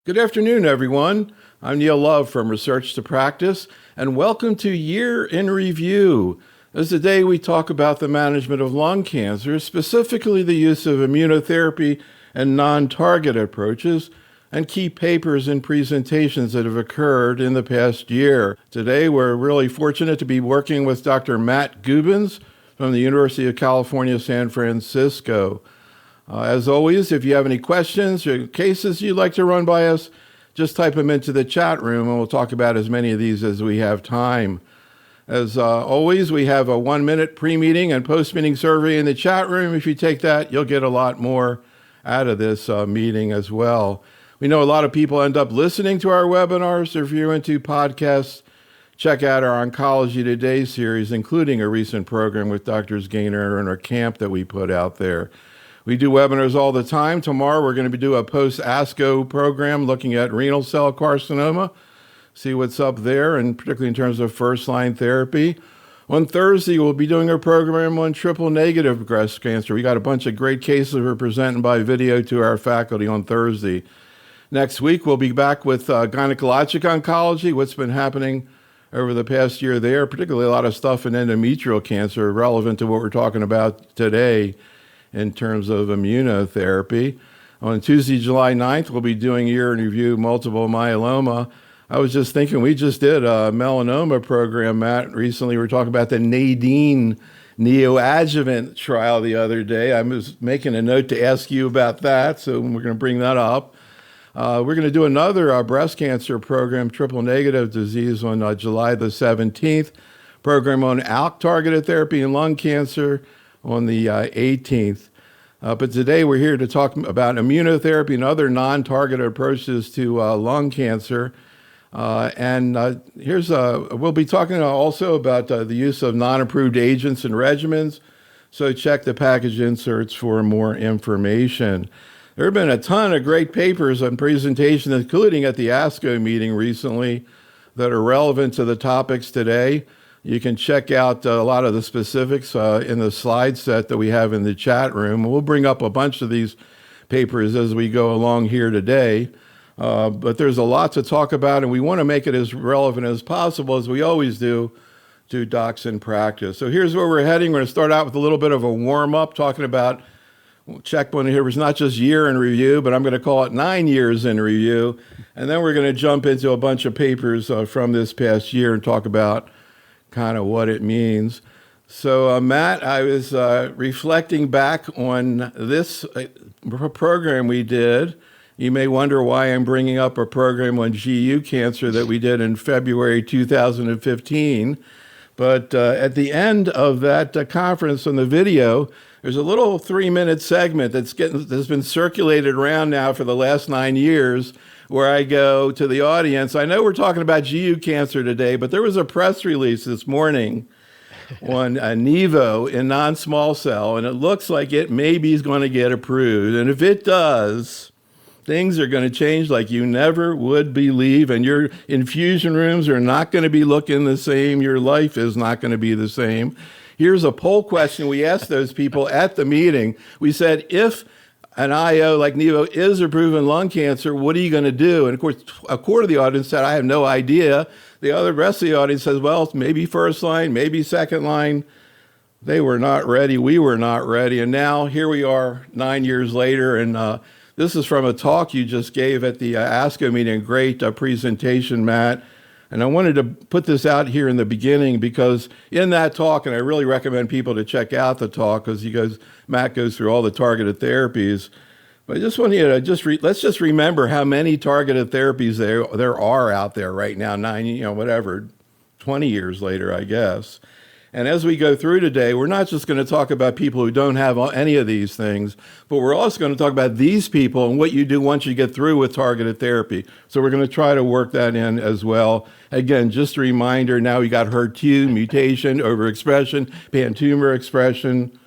Good afternoon, everyone. I'm Neil Love from Research to Practice, and welcome to Year in Review. This is the day we talk about the management of lung cancer, specifically the use of immunotherapy and non-targeted approaches, and key papers and presentations that have occurred in the past year. Today, we're really fortunate to be working with Dr. Matt Gubens from the University of California, San Francisco. As always, if you have any questions or cases you'd like to run by us, just type them into the chat room and we'll talk about as many of these as we have time. As always, we have a 1-minute pre-meeting and post-meeting survey in the chat room. If you take that, you'll get a lot more out of this meeting as well. We know a lot of people end up listening to our webinars, so if you're into podcasts, check out our Oncology Today series, including a recent program with Drs. Gaynor and our camp that we put out there. We do webinars all the time. Tomorrow, we're going to do a post-ASCO program looking at renal cell carcinoma, see what's up there, and particularly in terms of first-line therapy. On Thursday, we'll be doing a program on triple-negative breast cancer. We got a bunch of great cases we're presenting by video to our faculty on Thursday. Next week, we'll be back with gynecologic oncology, what's been happening over the past year there, particularly a lot of stuff in endometrial cancer relevant to what we're talking about today in terms of immunotherapy. On Tuesday, July 9th, we'll be doing Year in Review multiple myeloma. I was just thinking, we just did a melanoma program, Matt. Recently, we were talking about the Nadine Neoadjuvant trial the other day. I was making a note to ask you about that, so we're going to bring that up. We're going to do another breast cancer program, triple-negative disease, on July the 17th. Program on ALK-targeted therapy in lung cancer on the 18th. But today we're here to talk about immunotherapy and other non-targeted approaches to lung cancer. We'll be talking also about the use of non-approved agents and regimens. So check the package inserts for more information. There have been a ton of great papers and presentations, including at the ASCO meeting recently, that are relevant to the topics today. You can check out a lot of the specifics in the slide set that we have in the chat room. We'll bring up a bunch of these papers as we go along here today. But there's a lot to talk about, and we want to make it as relevant as possible, as we always do, to docs in practice. So here's where we're heading. We're going to start out with a little bit of a warm-up, talking about checkpoint here was not just year in review, but I'm going to call it 9 years in review. And then we're going to jump into a bunch of papers from this past year and talk about kind of what it means. So Matt, I was reflecting back on this program we did. You may wonder why I'm bringing up a program on GU cancer that we did in February 2015. But at the end of that conference on the video, there's a little 3-minute segment that's been circulated around now for the last 9 years, where I go to the audience. I know we're talking about GU cancer today, but there was a press release this morning on Nivo in non-small cell, and it looks like it maybe is going to get approved. And if it does, things are going to change like you never would believe, and your infusion rooms are not going to be looking the same. Your life is not going to be the same. Here's a poll question we asked those people at the meeting. We said, if an IO like Nivo is approved in lung cancer, what are you going to do? And of course, a quarter of the audience said, I have no idea. The rest of the audience says, well, maybe first line, maybe second line. They were not ready. We were not ready. And now here we are 9 years later. And this is from a talk you just gave at the ASCO meeting. Great presentation, Matt. And I wanted to put this out here in the beginning because in that talk, and I really recommend people to check out the talk because Matt goes through all the targeted therapies. But I just want you to let's just remember how many targeted therapies there are out there right now, 20 years later, I guess. And as we go through today, we're not just going to talk about people who don't have any of these things, but we're also going to talk about these people and what you do once you get through with targeted therapy. So we're going to try to work that in as well. Again, just a reminder, now we got HER2, mutation, overexpression, pan-tumor expression.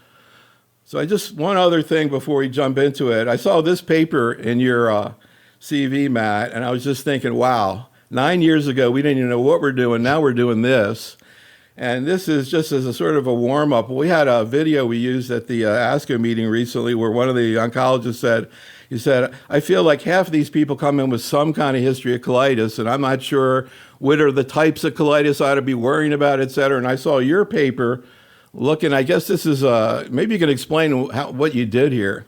So one other thing before we jump into it. I saw this paper in your CV, Matt, and I was just thinking, wow, 9 years ago, we didn't even know what we're doing. Now we're doing this. And this is just as a sort of a warm-up. We had a video we used at the ASCO meeting recently where one of the oncologists said, You said, I feel like half of these people come in with some kind of history of colitis, and I'm not sure what are the types of colitis I ought to be worrying about, et cetera. And I saw your paper looking, I guess this is, maybe you can explain what you did here.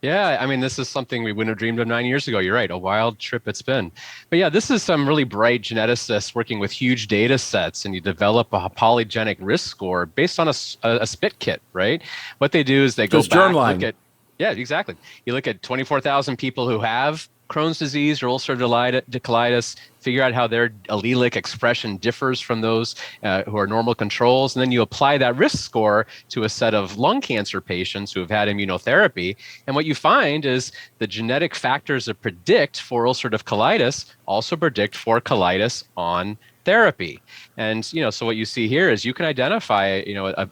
Yeah, I mean, this is something we wouldn't have dreamed of 9 years ago. You're right, a wild trip it's been. But yeah, this is some really bright geneticists working with huge data sets, and you develop a polygenic risk score based on a spit kit, right? What they do is they go Just back, germline. look at, yeah, exactly. You look at 24,000 people who have Crohn's disease or ulcerative colitis, figure out how their allelic expression differs from those who are normal controls, and then you apply that risk score to a set of lung cancer patients who have had immunotherapy. And what you find is the genetic factors that predict for ulcerative colitis also predict for colitis on therapy. And, so what you see here is you can identify,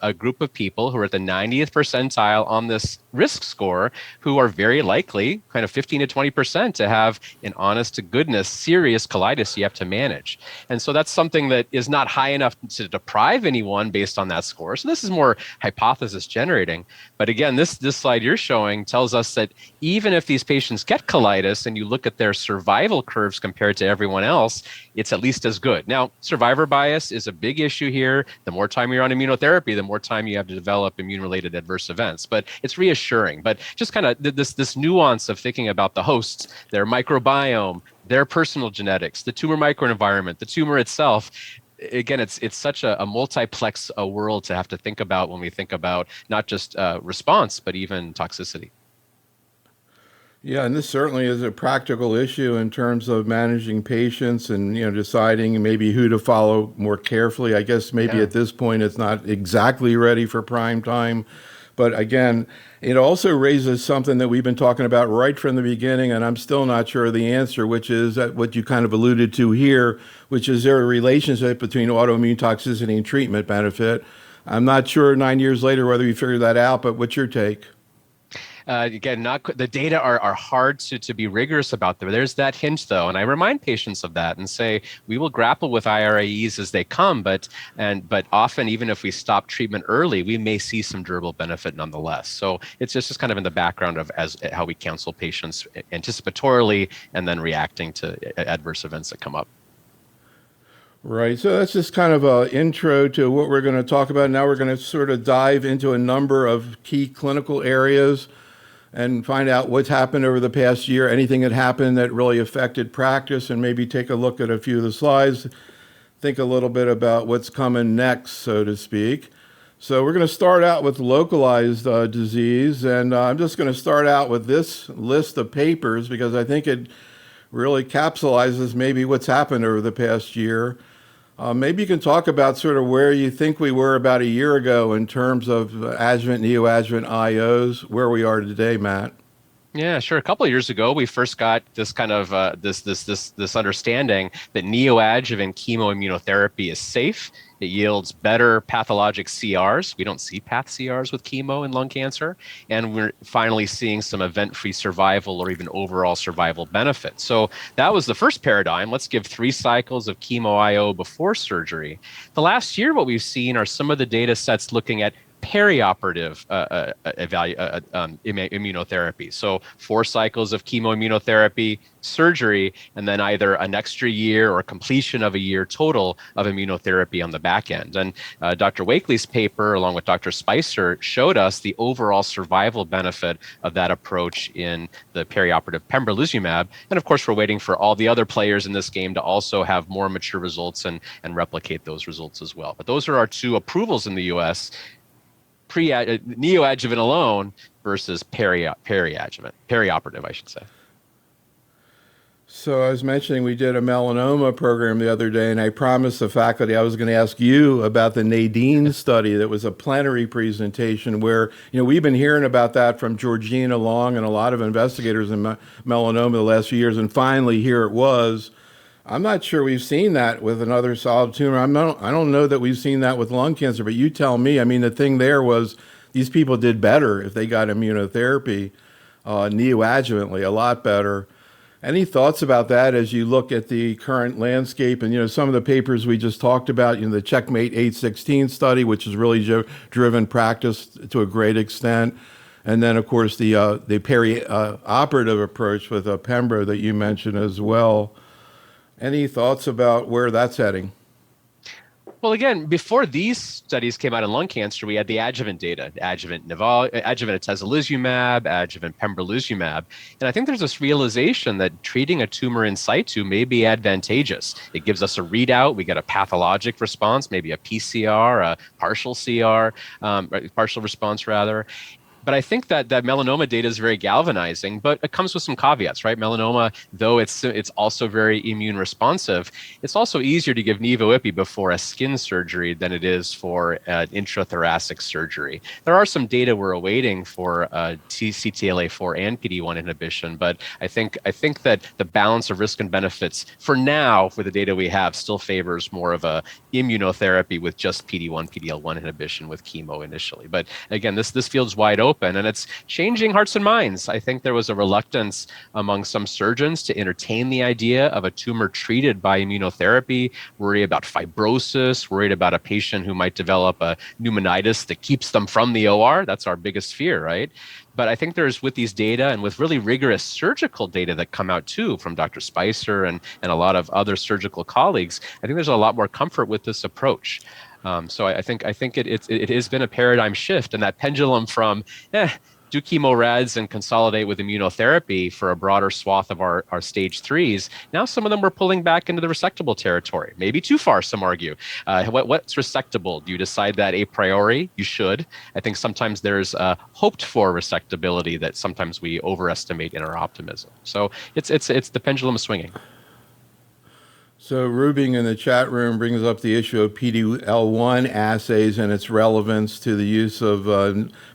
a group of people who are at the 90th percentile on this risk score who are very likely, kind of 15 to 20%, to have an honest to goodness serious colitis you have to manage. And so that's something that is not high enough to deprive anyone based on that score. So this is more hypothesis generating. But again, this slide you're showing tells us that even if these patients get colitis and you look at their survival curves compared to everyone else, it's at least as good. Now, survivor bias is a big issue here. The more time you're on immunotherapy, the more time you have to develop immune-related adverse events. But it's reassuring. But just kind of this nuance of thinking about the hosts, their microbiome, their personal genetics, the tumor microenvironment, the tumor itself. Again, it's such a multiplex world to have to think about when we think about not just response, but even toxicity. Yeah, and this certainly is a practical issue in terms of managing patients and deciding maybe who to follow more carefully. I guess maybe at this point it's not exactly ready for prime time, but again, it also raises something that we've been talking about right from the beginning, and I'm still not sure of the answer, which is what you kind of alluded to here, which is there a relationship between autoimmune toxicity and treatment benefit. I'm not sure 9 years later whether we figured that out, but what's your take? Again, the data are hard to be rigorous about them. There's that hint, though, and I remind patients of that and say we will grapple with IRAEs as they come, but often even if we stop treatment early, we may see some durable benefit nonetheless. So it's just kind of in the background of how we counsel patients anticipatorily and then reacting to adverse events that come up. Right. So that's just kind of an intro to what we're going to talk about. Now we're going to sort of dive into a number of key clinical areas and find out what's happened over the past year, anything that happened that really affected practice, and maybe take a look at a few of the slides, think a little bit about what's coming next, so to speak. So we're going to start out with localized disease, and I'm just going to start out with this list of papers because I think it really capsulizes maybe what's happened over the past year. Maybe you can talk about sort of where you think we were about a year ago in terms of adjuvant, neoadjuvant IOs, where we are today, Matt. Yeah, sure. A couple of years ago, we first got this kind of this understanding that neoadjuvant chemoimmunotherapy is safe. It yields better pathologic CRs. We don't see path CRs with chemo in lung cancer, and we're finally seeing some event-free survival or even overall survival benefit. So that was the first paradigm. Let's give 3 cycles of chemo IO before surgery. The last year, what we've seen are some of the data sets looking at perioperative immunotherapy. So 4 cycles of chemoimmunotherapy, surgery, and then either an extra year or completion of a year total of immunotherapy on the back end. And Dr. Wakely's paper, along with Dr. Spicer, showed us the overall survival benefit of that approach in the perioperative pembrolizumab. And of course, we're waiting for all the other players in this game to also have more mature results and replicate those results as well. But those are our 2 approvals in the US. Neoadjuvant alone versus perioperative, I should say. So I was mentioning we did a melanoma program the other day, and I promised the faculty I was going to ask you about the Nadine study that was a plenary presentation where, we've been hearing about that from Georgina Long and a lot of investigators in melanoma the last few years, and finally here it was. I'm not sure we've seen that with another solid tumor. I don't know that we've seen that with lung cancer, but you tell me. I mean, the thing there was these people did better if they got immunotherapy neoadjuvantly, a lot better. Any thoughts about that as you look at the current landscape and, some of the papers we just talked about, the Checkmate 816 study, which has really driven practice to a great extent. And then, of course, the peri-operative approach with pembro that you mentioned as well. Any thoughts about where that's heading? Well, again, before these studies came out in lung cancer, we had the adjuvant data, adjuvant atezolizumab, adjuvant pembrolizumab. And I think there's this realization that treating a tumor in situ may be advantageous. It gives us a readout. We get a pathologic response, maybe a PCR, a partial CR, partial response rather. But I think that melanoma data is very galvanizing, but it comes with some caveats, right? Melanoma, though it's also very immune responsive, it's also easier to give nivo-ipi before a skin surgery than it is for intrathoracic surgery. There are some data we're awaiting for CTLA-4 and PD-1 inhibition, but I think that the balance of risk and benefits for now, for the data we have, still favors more of a immunotherapy with just PD-1, PD-L1 inhibition with chemo initially. But again, this field's wide open. And it's changing hearts and minds. I think there was a reluctance among some surgeons to entertain the idea of a tumor treated by immunotherapy, worry about fibrosis, worried about a patient who might develop a pneumonitis that keeps them from the OR. That's our biggest fear, right? But I think there's, with these data and with really rigorous surgical data that come out too from Dr. Spicer and a lot of other surgical colleagues, I think there's a lot more comfort with this approach. So I think it has been a paradigm shift, and that pendulum from do chemo rads and consolidate with immunotherapy for a broader swath of our stage 3s. Now some of them are pulling back into the resectable territory, maybe too far, some argue. What's resectable? Do you decide that a priori? You should. I think sometimes there's hoped for resectability that sometimes we overestimate in our optimism. So it's the pendulum swinging. So Rubing in the chat room brings up the issue of PD-L1 assays and its relevance to the use of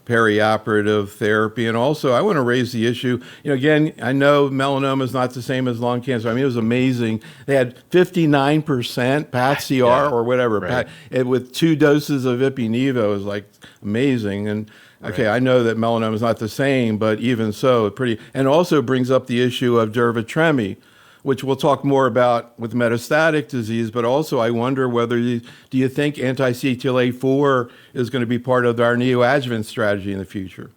perioperative therapy. And also, I want to raise the issue, again, I know melanoma is not the same as lung cancer. I mean, it was amazing. They had 59% PAT-CR or whatever, right. With 2 doses of ipi-nivo is like amazing. And okay, right. I know that melanoma is not the same, but even so, and also brings up the issue of durvalumab, which we'll talk more about with metastatic disease, but also I wonder whether do you think anti-CTLA-4 is going to be part of our neoadjuvant strategy in the future?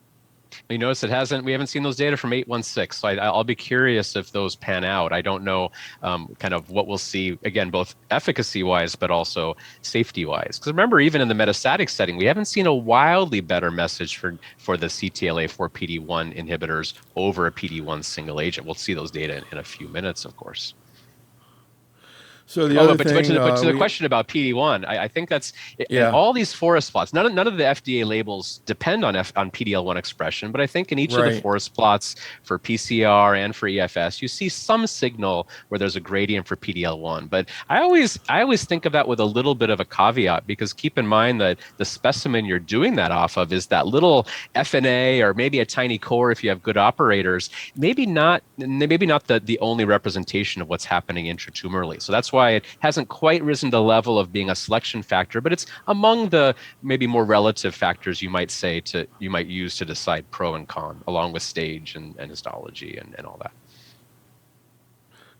You notice we haven't seen those data from 816, so I'll be curious if those pan out. I don't know kind of what we'll see, again, both efficacy-wise, but also safety-wise. Because remember, even in the metastatic setting, we haven't seen a wildly better message for the CTLA-4 PD-1 inhibitors over a PD-1 single agent. We'll see those data in a few minutes, of course. So the other thing, but to the question about PD-1, I think that's all these forest plots. None of the FDA labels depend on PD-L1 expression, but I think in each of the forest plots for PCR and for EFS, you see some signal where there's a gradient for PD-L1. But I always think of that with a little bit of a caveat, because keep in mind that the specimen you're doing that off of is that little FNA or maybe a tiny core if you have good operators. Maybe not the only representation of what's happening intratumorally. So that's why it hasn't quite risen to the level of being a selection factor, but it's among the maybe more relative factors you might use to decide pro and con, along with stage and histology and all that.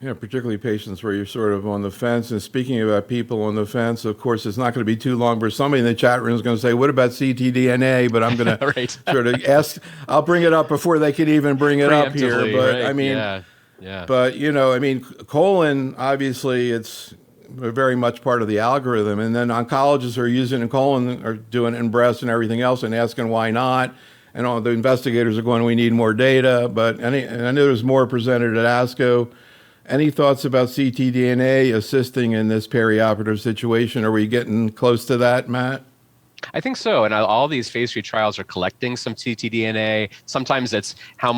Yeah, particularly patients where you're sort of on the fence. And speaking about people on the fence, of course, it's not going to be too long where somebody in the chat room is going to say, what about ctDNA? But I'm going to sort of ask, I'll bring it up before they can even bring it up here. But I mean, yeah. But, I mean, colon, obviously, it's very much part of the algorithm. And then oncologists are using it in colon, are doing it in breast and everything else and asking why not. And all the investigators are going, we need more data. But and I know there's more presented at ASCO. Any thoughts about ctDNA assisting in this perioperative situation? Are we getting close to that, Matt? I think so, and all these phase 3 trials are collecting some ctDNA. Sometimes it's how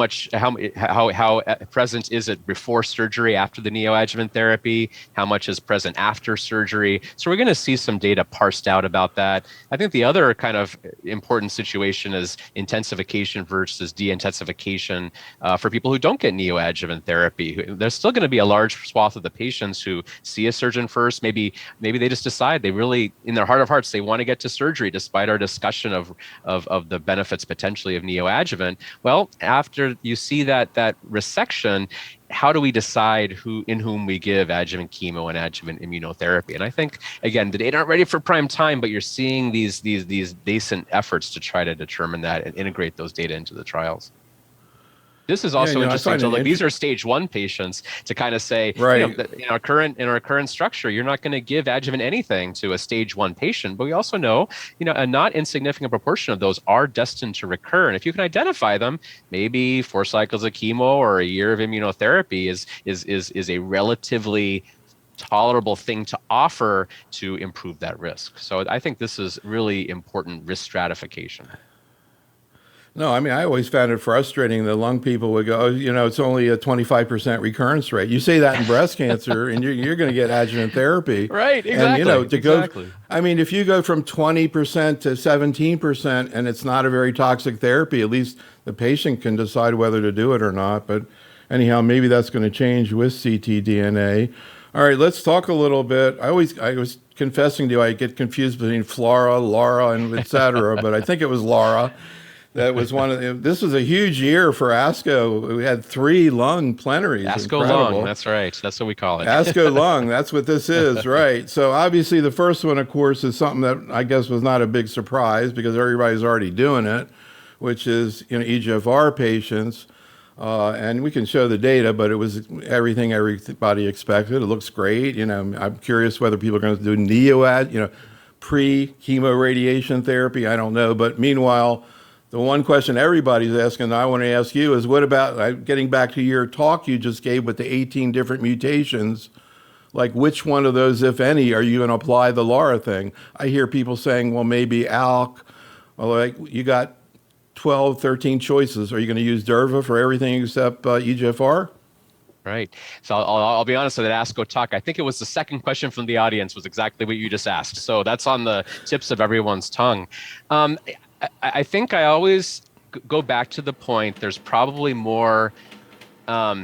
present is it before surgery, after the neoadjuvant therapy? How much is present after surgery? So we're going to see some data parsed out about that. I think the other kind of important situation is intensification versus de-intensification for people who don't get neoadjuvant therapy. There's still going to be a large swath of the patients who see a surgeon first. Maybe they just decide they really, in their heart of hearts, they want to get to surgery despite our discussion of the benefits potentially of neoadjuvant. Well, after you see that resection, how do we decide in whom we give adjuvant chemo and adjuvant immunotherapy? And I think, again, the data aren't ready for prime time, but you're seeing these nascent efforts to try to determine that and integrate those data into the trials. This is also interesting to look. These are stage 1 patients to kind of say, right. In our current structure, you're not going to give adjuvant anything to a stage 1 patient. But we also know, a not insignificant proportion of those are destined to recur. And if you can identify them, maybe 4 cycles of chemo or a year of immunotherapy is a relatively tolerable thing to offer to improve that risk. So I think this is really important risk stratification. No, I mean, I always found it frustrating that lung people would go, oh, it's only a 25% recurrence rate. You say that in breast cancer, and you're going to get adjuvant therapy. Right, exactly. And, I mean, if you go from 20% to 17% and it's not a very toxic therapy, at least the patient can decide whether to do it or not. But anyhow, maybe that's going to change with ctDNA. All right, let's talk a little bit. I was confessing to you, I get confused between Flora, Laura, and et cetera, but I think it was Laura. That was this was a huge year for ASCO. We had 3 lung plenaries. ASCO lung, that's right. That's what we call it. ASCO lung, that's what this is, right. So obviously the first one, of course, is something that I guess was not a big surprise because everybody's already doing it, which is EGFR patients. And we can show the data, but it was everything everybody expected. It looks great. I'm curious whether people are going to do pre-chemo radiation therapy. I don't know. But meanwhile, the one question everybody's asking, and I want to ask you, is what about, getting back to your talk you just gave with the 18 different mutations, like which one of those, if any, are you going to apply the Laura thing? I hear people saying, well, maybe ALK. Well, like, you got 12, 13 choices. Are you going to use Durva for everything except EGFR? Right. So I'll be honest with that ASCO talk. I think it was the second question from the audience was exactly what you just asked. So that's on the tips of everyone's tongue. I think I always go back to the point, there's probably more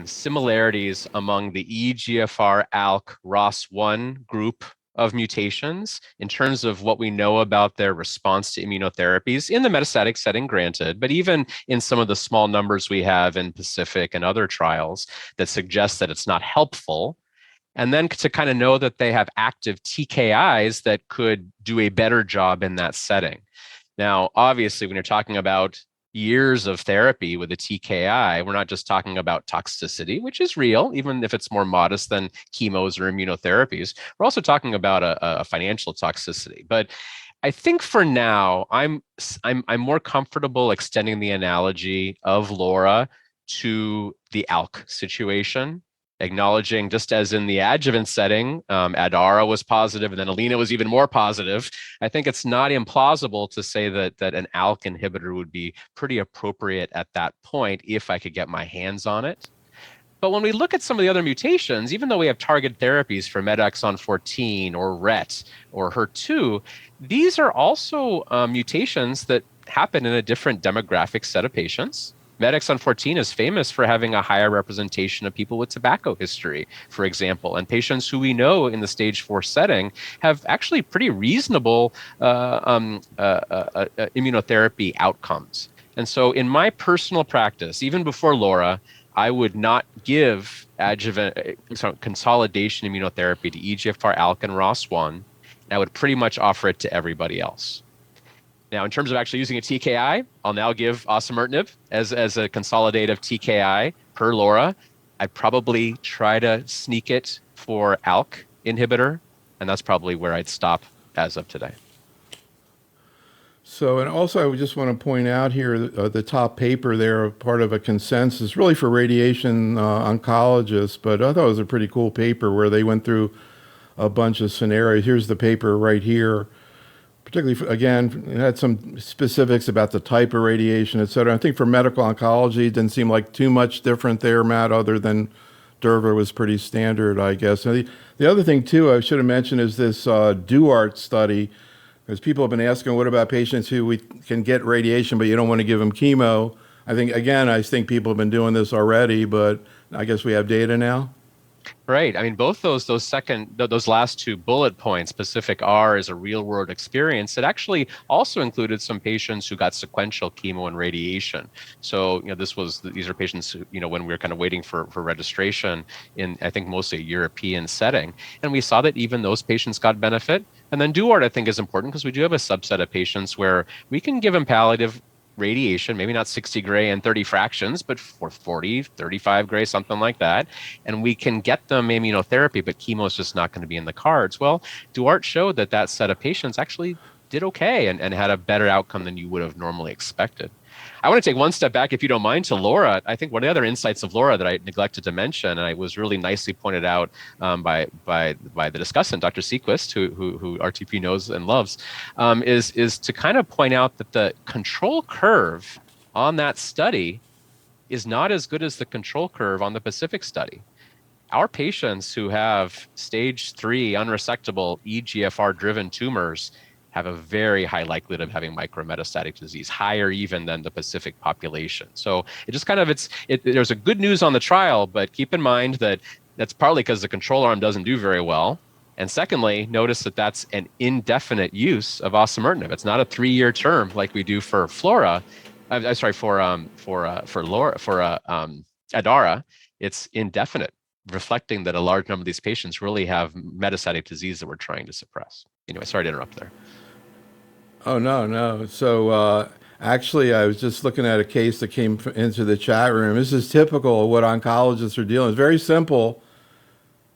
similarities among the EGFR, ALK, ROS1 group of mutations in terms of what we know about their response to immunotherapies in the metastatic setting, granted, but even in some of the small numbers we have in PACIFIC and other trials that suggest that it's not helpful. And then to kind of know that they have active TKIs that could do a better job in that setting. Now, obviously, when you're talking about years of therapy with a TKI, we're not just talking about toxicity, which is real, even if it's more modest than chemos or immunotherapies. We're also talking about a financial toxicity. But I think for now, I'm more comfortable extending the analogy of Laura to the ALK situation, acknowledging, just as in the adjuvant setting, Adara was positive, and then Alina was even more positive. I think it's not implausible to say that an ALK inhibitor would be pretty appropriate at that point if I could get my hands on it. But when we look at some of the other mutations, even though we have targeted therapies for MET-exon 14 or RET or HER2, these are also mutations that happen in a different demographic set of patients. MET-exon 14 is famous for having a higher representation of people with tobacco history, for example, and patients who we know in the stage 4 setting have actually pretty reasonable immunotherapy outcomes. And so in my personal practice, even before Laura, I would not give consolidation immunotherapy to EGFR, ALK, and ROS1, and I would pretty much offer it to everybody else. Now, in terms of actually using a TKI, I'll now give osimertinib as a consolidative TKI per Laura. I'd probably try to sneak it for ALK inhibitor, and that's probably where I'd stop as of today. So, and also I just want to point out here, the top paper there, part of a consensus, really for radiation oncologists, but I thought it was a pretty cool paper where they went through a bunch of scenarios. Here's the paper right here. Particularly, again, it had some specifics about the type of radiation, et cetera. I think for medical oncology, it didn't seem like too much different there, Matt, other than Durva was pretty standard, I guess. And the other thing, too, I should have mentioned is this Duart study, because people have been asking, what about patients who we can get radiation, but you don't want to give them chemo? I think people have been doing this already, but I guess we have data now. Right. I mean, both those last two bullet points, Pacific R is a real world experience. It actually also included some patients who got sequential chemo and radiation. So, these are patients who, when we were kind of waiting for registration in, I think, mostly a European setting. And we saw that even those patients got benefit. And then DUART, I think, is important because we do have a subset of patients where we can give them palliative radiation, maybe not 60 gray and 30 fractions, but for 40, 35 gray, something like that. And we can get them immunotherapy, but chemo is just not going to be in the cards. Well, Duarte showed that set of patients actually did okay and had a better outcome than you would have normally expected. I want to take one step back, if you don't mind, to Laura. I think one of the other insights of Laura that I neglected to mention, and it was really nicely pointed out by the discussant, Dr. Sequist, who RTP knows and loves, is to kind of point out that the control curve on that study is not as good as the control curve on the Pacific study. Our patients who have stage 3 unresectable EGFR-driven tumors have a very high likelihood of having micrometastatic disease, higher even than the Pacific population. So it just kind of, there's a good news on the trial, but keep in mind that that's partly because the control arm doesn't do very well. And secondly, notice that that's an indefinite use of osimertinib. It's not a 3-year term like we do for Flora. I'm sorry, for Adara. It's indefinite, reflecting that a large number of these patients really have metastatic disease that we're trying to suppress. Anyway, sorry to interrupt there. Oh, no. So actually, I was just looking at a case that came into the chat room. This is typical of what oncologists are dealing with. It's very simple,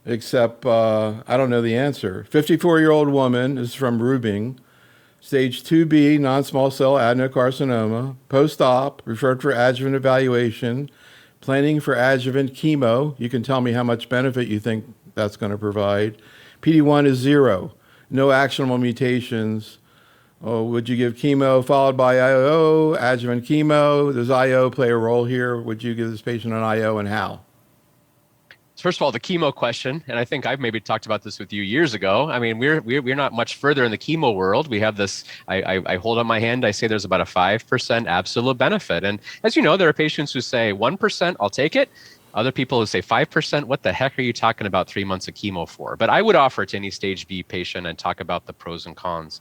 except I don't know the answer. 54-year-old woman, this is from Rubing, stage 2B non-small cell adenocarcinoma, post-op, referred for adjuvant evaluation, planning for adjuvant chemo. You can tell me how much benefit you think that's going to provide. PD-1 is 0, no actionable mutations. Oh, would you give chemo followed by IO, adjuvant chemo? Does IO play a role here? Would you give this patient an IO, and how? First of all, the chemo question, and I think I've maybe talked about this with you years ago. I mean, we're not much further in the chemo world. We have this, I hold up my hand, I say there's about a 5% absolute benefit. And as you know, there are patients who say 1%, I'll take it. Other people who say 5%, what the heck are you talking about 3 months of chemo for? But I would offer it to any stage B patient and talk about the pros and cons.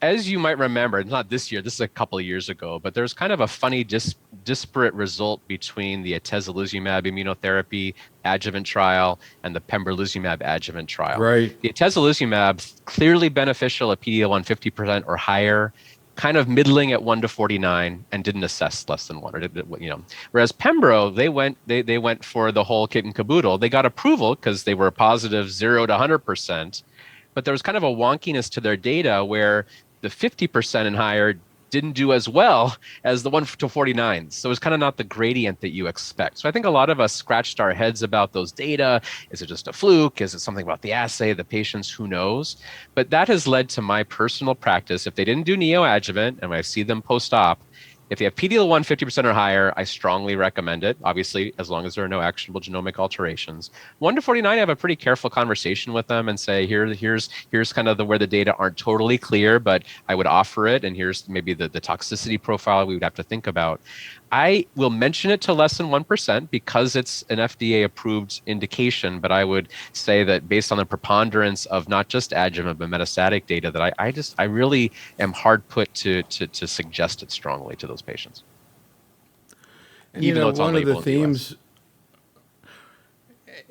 As you might remember, not this year, this is a couple of years ago, but there's kind of a funny disparate result between the atezolizumab immunotherapy adjuvant trial and the pembrolizumab adjuvant trial. Right. The atezolizumab, clearly beneficial at PD-L1 50% or higher, kind of middling at 1 to 49 and didn't assess less than 1, or whereas Pembro, they went for the whole kit and caboodle. They got approval because they were positive 0 to 100%. But there was kind of a wonkiness to their data where the 50% and higher didn't do as well as the 1 to 49. So it's kind of not the gradient that you expect. So I think a lot of us scratched our heads about those data. Is it just a fluke? Is it something about the assay, the patients? Who knows? But that has led to my personal practice. If they didn't do neoadjuvant, and when I see them post-op, if they have PD-L1 50% or higher, I strongly recommend it, obviously, as long as there are no actionable genomic alterations. 1 to 49, I have a pretty careful conversation with them and say, here's kind of where the data aren't totally clear, but I would offer it, and here's maybe the toxicity profile we would have to think about. I will mention it to less than 1% because it's an FDA-approved indication, but I would say that based on the preponderance of not just adjuvant but metastatic data, that I really am hard put to suggest it strongly to those patients. And even though it's one of the themes,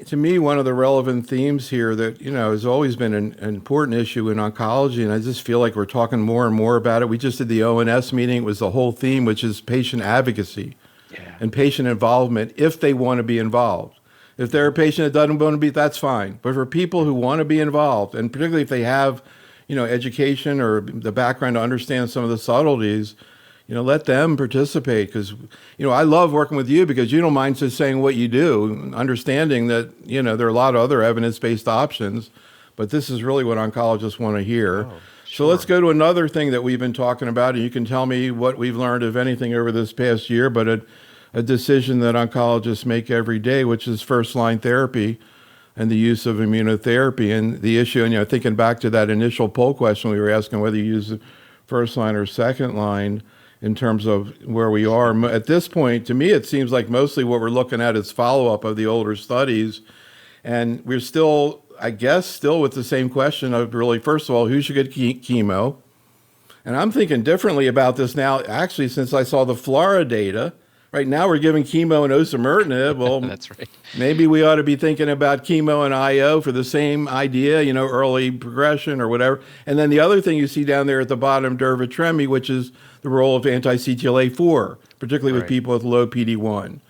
to me, one of the relevant themes here that, has always been an important issue in oncology, and I just feel like we're talking more and more about it. We just did the ONS meeting. It was the whole theme, which is patient advocacy and patient involvement if they want to be involved. If they're a patient that doesn't want to be, that's fine. But for people who want to be involved, and particularly if they have, education or the background to understand some of the subtleties, let them participate, because, I love working with you because you don't mind just saying what you do, understanding that, there are a lot of other evidence-based options, but this is really what oncologists want to hear. Oh, sure. So let's go to another thing that we've been talking about, and you can tell me what we've learned, if anything, over this past year, but a decision that oncologists make every day, which is first-line therapy and the use of immunotherapy. And the issue, and, thinking back to that initial poll question, we were asking whether you use first-line or second-line, in terms of where we are. At this point, to me, it seems like mostly what we're looking at is follow-up of the older studies. And we're still, I guess, still with the same question of really, first of all, who should get chemo? And I'm thinking differently about this now, actually, since I saw the Florida data. Right now, we're giving chemo and osimertinib. Well, That's right. maybe we ought to be thinking about chemo and IO for the same idea, early progression or whatever. And then the other thing you see down there at the bottom, durvalumab, which is the role of anti-CTLA-4, particularly with Right. people with low PD-1.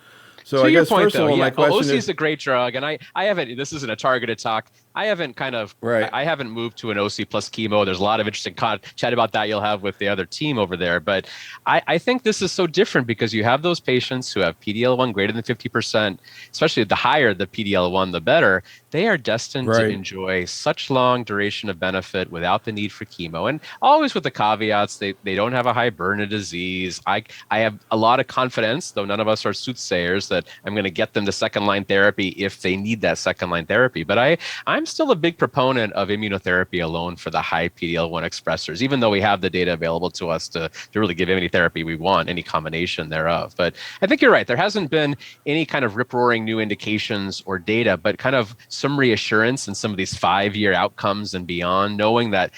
So To I your guess, point, first of though, all, my question OC is, is a great drug, and I haven't. This isn't a targeted talk. I haven't right. I haven't moved to an OC plus chemo. There's a lot of interesting chat about that you'll have with the other team over there. But I think this is so different because you have those patients who have PD-L1 greater than 50%, especially the higher the PD-L1, the better. They are destined to Right. enjoy such long duration of benefit without the need for chemo. And always with the caveats, they don't have a high burden of disease. I have a lot of confidence, though none of us are soothsayers, that I'm going to get them to second line therapy if they need that second line therapy. But I'm still a big proponent of immunotherapy alone for the high PD-L1 expressors, even though we have the data available to us to really give any therapy we want, any combination thereof. But I think you're right. There hasn't been any kind of rip-roaring new indications or data, but kind of some reassurance in some of these 5-year outcomes and beyond, knowing that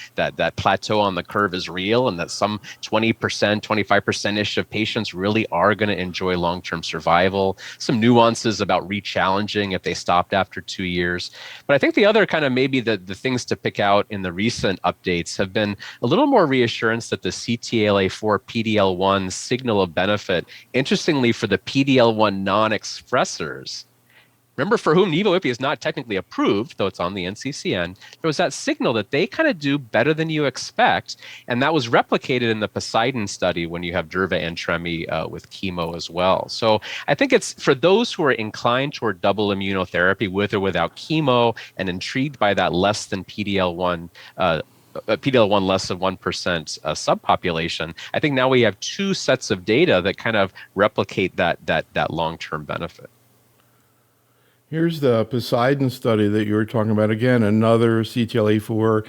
plateau on the curve is real and that some 20%, 25%-ish of patients really are going to enjoy long-term survival. Some nuances about re-challenging if they stopped after 2 years. But I think the other kind of maybe the things to pick out in the recent updates have been a little more reassurance that the CTLA-4 PD-L1 signal of benefit, interestingly for the PD-L1 non-expressors, remember for whom Nivo/Ipi is not technically approved, though it's on the NCCN, there was that signal that they kind of do better than you expect. And that was replicated in the Poseidon study when you have Durva and Tremi with chemo as well. So I think it's for those who are inclined toward double immunotherapy with or without chemo and intrigued by that less than PD-L1 PD-L1 less than 1% subpopulation. I think now we have two sets of data that kind of replicate that long-term benefit. Here's the Poseidon study that you were talking about. Again, another CTLA-4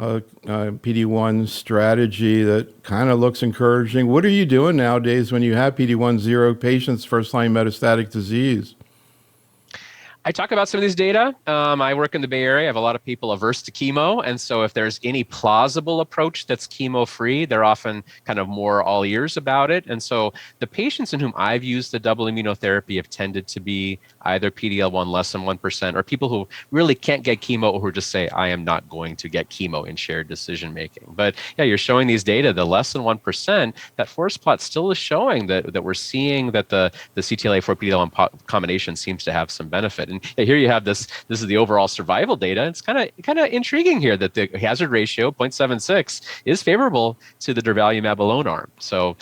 PD-1 strategy that kind of looks encouraging. What are you doing nowadays when you have PD-1 zero patients, first-line metastatic disease? I talk about some of these data. I work in the Bay Area. I have a lot of people averse to chemo. And so if there's any plausible approach that's chemo-free, they're often kind of more all ears about it. And so the patients in whom I've used the double immunotherapy have tended to be either PD-L1 less than 1% or people who really can't get chemo or who just say, I am not going to get chemo in shared decision-making. But yeah, you're showing these data, the less than 1%, that forest plot still is showing that we're seeing that the CTLA-4 PD-L1 combination seems to have some benefit. And here you have this is the overall survival data. It's kind of intriguing here that the hazard ratio 0.76 is favorable to the durvalumab alone arm. So,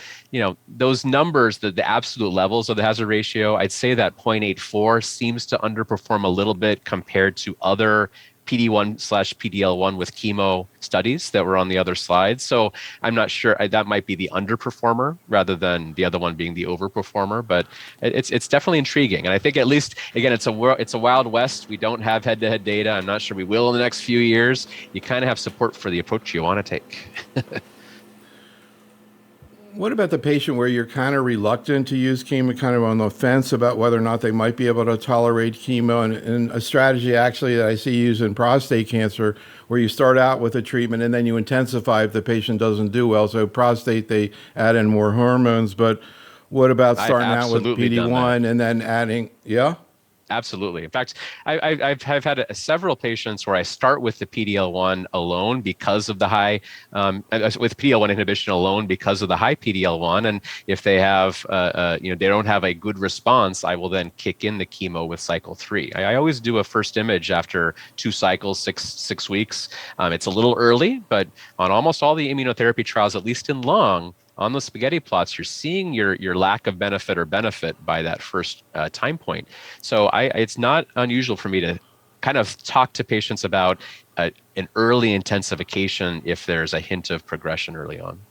those numbers, the absolute levels of the hazard ratio, I'd say that 0.84 seems to underperform a little bit compared to other PD-1/PD-L1 with chemo studies that were on the other slides. So I'm not sure that might be the underperformer rather than the other one being the overperformer, but it's definitely intriguing. And I think at least, again, it's a wild west. We don't have head-to-head data. I'm not sure we will in the next few years. You kind of have support for the approach you want to take. What about the patient where you're kind of reluctant to use chemo, kind of on the fence about whether or not they might be able to tolerate chemo? And a strategy actually that I see used in prostate cancer, where you start out with a treatment and then you intensify if the patient doesn't do well. So prostate, they add in more hormones. But what about starting out with PD-1 and then adding, yeah? Absolutely. In fact, I've had several patients where I start with the PD-L1 alone because of the high, with PD-L1 inhibition alone because of the high PD-L1. And if they have, they don't have a good response, I will then kick in the chemo with cycle 3. I always do a first image after 2 cycles, six weeks. It's a little early, but on almost all the immunotherapy trials, at least in lung, on the spaghetti plots, you're seeing your lack of benefit or benefit by that first time point. So it's not unusual for me to kind of talk to patients about an early intensification if there's a hint of progression early on.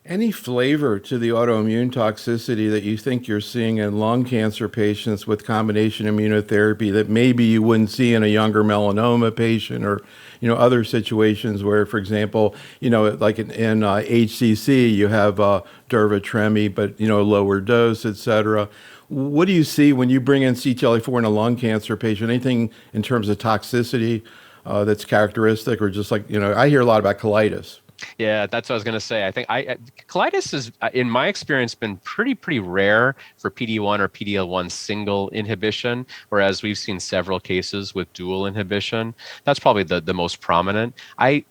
Any flavor to the autoimmune toxicity that you think you're seeing in lung cancer patients with combination immunotherapy that maybe you wouldn't see in a younger melanoma patient or, other situations where, for example, like in HCC, you have durva tremi, but, lower dose, et cetera. What do you see when you bring in CTLA-4 in a lung cancer patient? Anything in terms of toxicity that's characteristic, or just like, I hear a lot about colitis. Yeah, that's what I was going to say. I think colitis is, in my experience, been pretty rare for PD-1 or PD-L1 single inhibition, whereas we've seen several cases with dual inhibition. That's probably the most prominent. I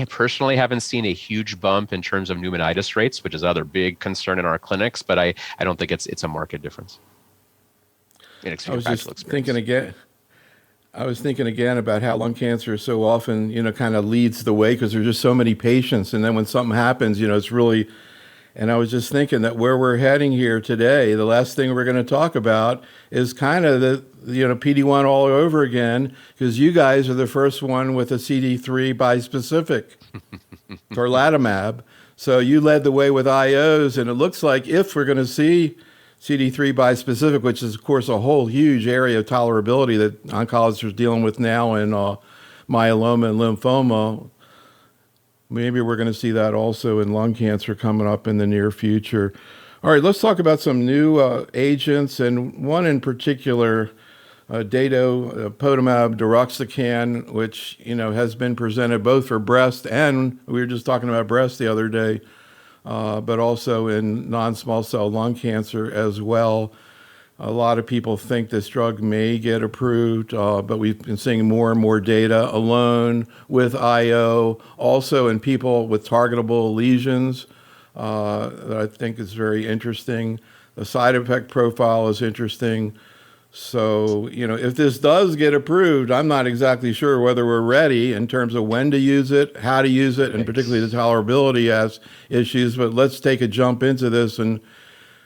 personally haven't seen a huge bump in terms of pneumonitis rates, which is another big concern in our clinics, but I don't think it's a marked difference in I was actual just experience. thinking again. I was thinking again about how lung cancer so often, kind of leads the way because there's just so many patients. And then when something happens, it's really, and I was just thinking that where we're heading here today, the last thing we're going to talk about is kind of the, PD-1 all over again, because you guys are the first one with a CD3 bispecific, tarlatamab. So you led the way with IOs, and it looks like if we're going to see CD3 bispecific, which is, of course, a whole huge area of tolerability that oncologists are dealing with now in myeloma and lymphoma. Maybe we're going to see that also in lung cancer coming up in the near future. All right, let's talk about some new agents, and one in particular, datopotamab deruxtecan, which has been presented both for breast, and we were just talking about breast the other day, but also in non-small cell lung cancer as well. A lot of people think this drug may get approved, but we've been seeing more and more data alone with IO, also in people with targetable lesions that I think is very interesting. The side effect profile is interesting. So, if this does get approved, I'm not exactly sure whether we're ready in terms of when to use it, how to use it, and particularly the tolerability as issues. But let's take a jump into this, and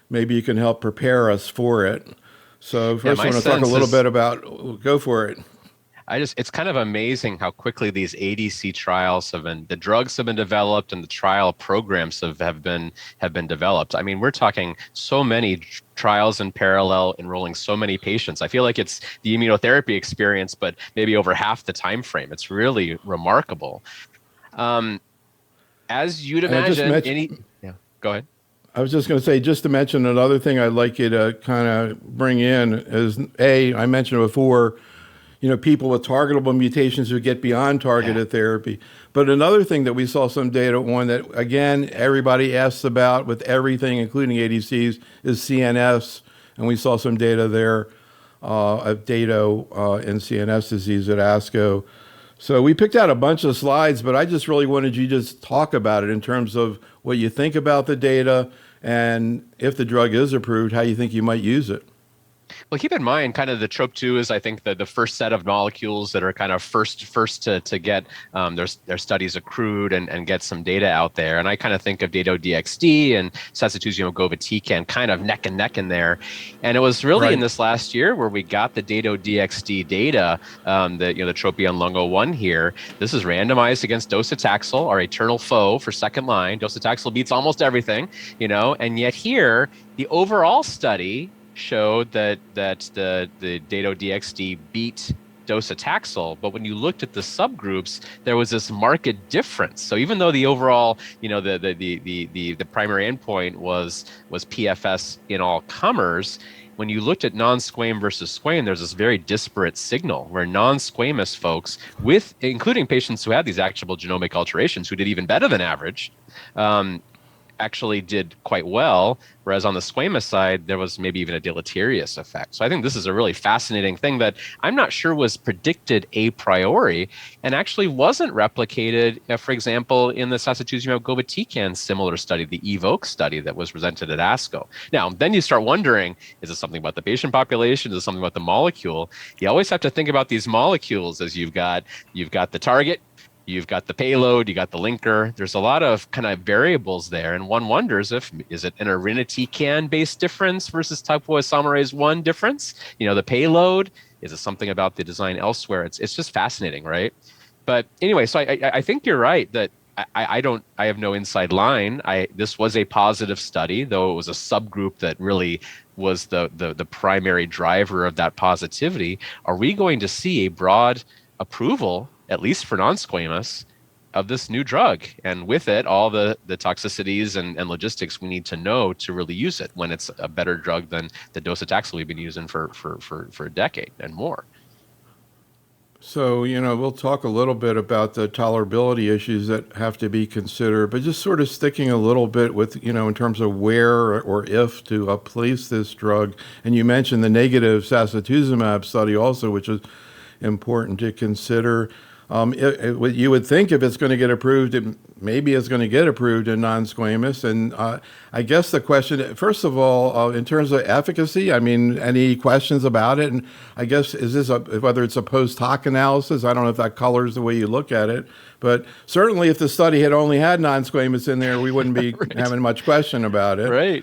maybe you can help prepare us for it. So first, I want to talk a little bit about, go for it. It's kind of amazing how quickly these ADC trials the drugs have been developed and the trial programs have been developed. I mean, we're talking so many trials in parallel, enrolling so many patients. I feel like it's the immunotherapy experience, but maybe over half the time frame. It's really remarkable. As you'd imagine, yeah, go ahead. I was just going to say, just to mention another thing I'd like you to kind of bring in is, I mentioned before, people with targetable mutations who get beyond targeted therapy. But another thing that we saw some data on that, again, everybody asks about with everything, including ADCs, is CNS. And we saw some data there of Dato in CNS disease at ASCO. So we picked out a bunch of slides, but I just really wanted you to just talk about it in terms of what you think about the data, and if the drug is approved, how you think you might use it. Well, keep in mind, kind of the TROP2 is, I think, the first set of molecules that are kind of first to get their studies accrued and get some data out there. And I kind of think of Dato-DXd and sacituzumab govitecan kind of neck and neck in there. And it was really in this last year where we got the Dato-DXd data, the TROPION-Lung01 here. This is randomized against docetaxel, our eternal foe for second line. Docetaxel beats almost everything, and yet here, the overall study showed that the Dato-DXd beat docetaxel, but when you looked at the subgroups, there was this marked difference. So even though the overall, the primary endpoint was PFS in all comers, when you looked at non-squam versus squam, there's this very disparate signal where non-squamous folks, including patients who had these actionable genomic alterations, who did even better than average, actually did quite well, whereas on the squamous side, there was maybe even a deleterious effect. So I think this is a really fascinating thing that I'm not sure was predicted a priori and actually wasn't replicated, for example, in the sacituzumab govitecan similar study, the EVOKE study that was presented at ASCO. Now, then you start wondering, is it something about the patient population? Is it something about the molecule? You always have to think about these molecules as you've got the target, you've got the payload, you got the linker. There's a lot of kind of variables there. And one wonders is it an irinotecan-based difference versus topoisomerase 1 difference? The payload, is it something about the design elsewhere? It's just fascinating, right? But anyway, so I think you're right that I have no inside line. This was a positive study, though it was a subgroup that really was the primary driver of that positivity. Are we going to see a broad approval, at least for non-squamous, of this new drug, and with it, all the toxicities and logistics we need to know to really use it when it's a better drug than the docetaxel we've been using for a decade and more. So, we'll talk a little bit about the tolerability issues that have to be considered, but just sort of sticking a little bit with, in terms of where or if to place this drug. And you mentioned the negative sacituzumab study also, which is important to consider. You would think if it's going to get approved, maybe it's going to get approved in non-squamous. And I guess the question, first of all, in terms of efficacy, I mean, any questions about it? And I guess, is this whether it's a post-hoc analysis? I don't know if that colors the way you look at it. But certainly if the study had only had non-squamous in there, we wouldn't be right. having much question about it. Right.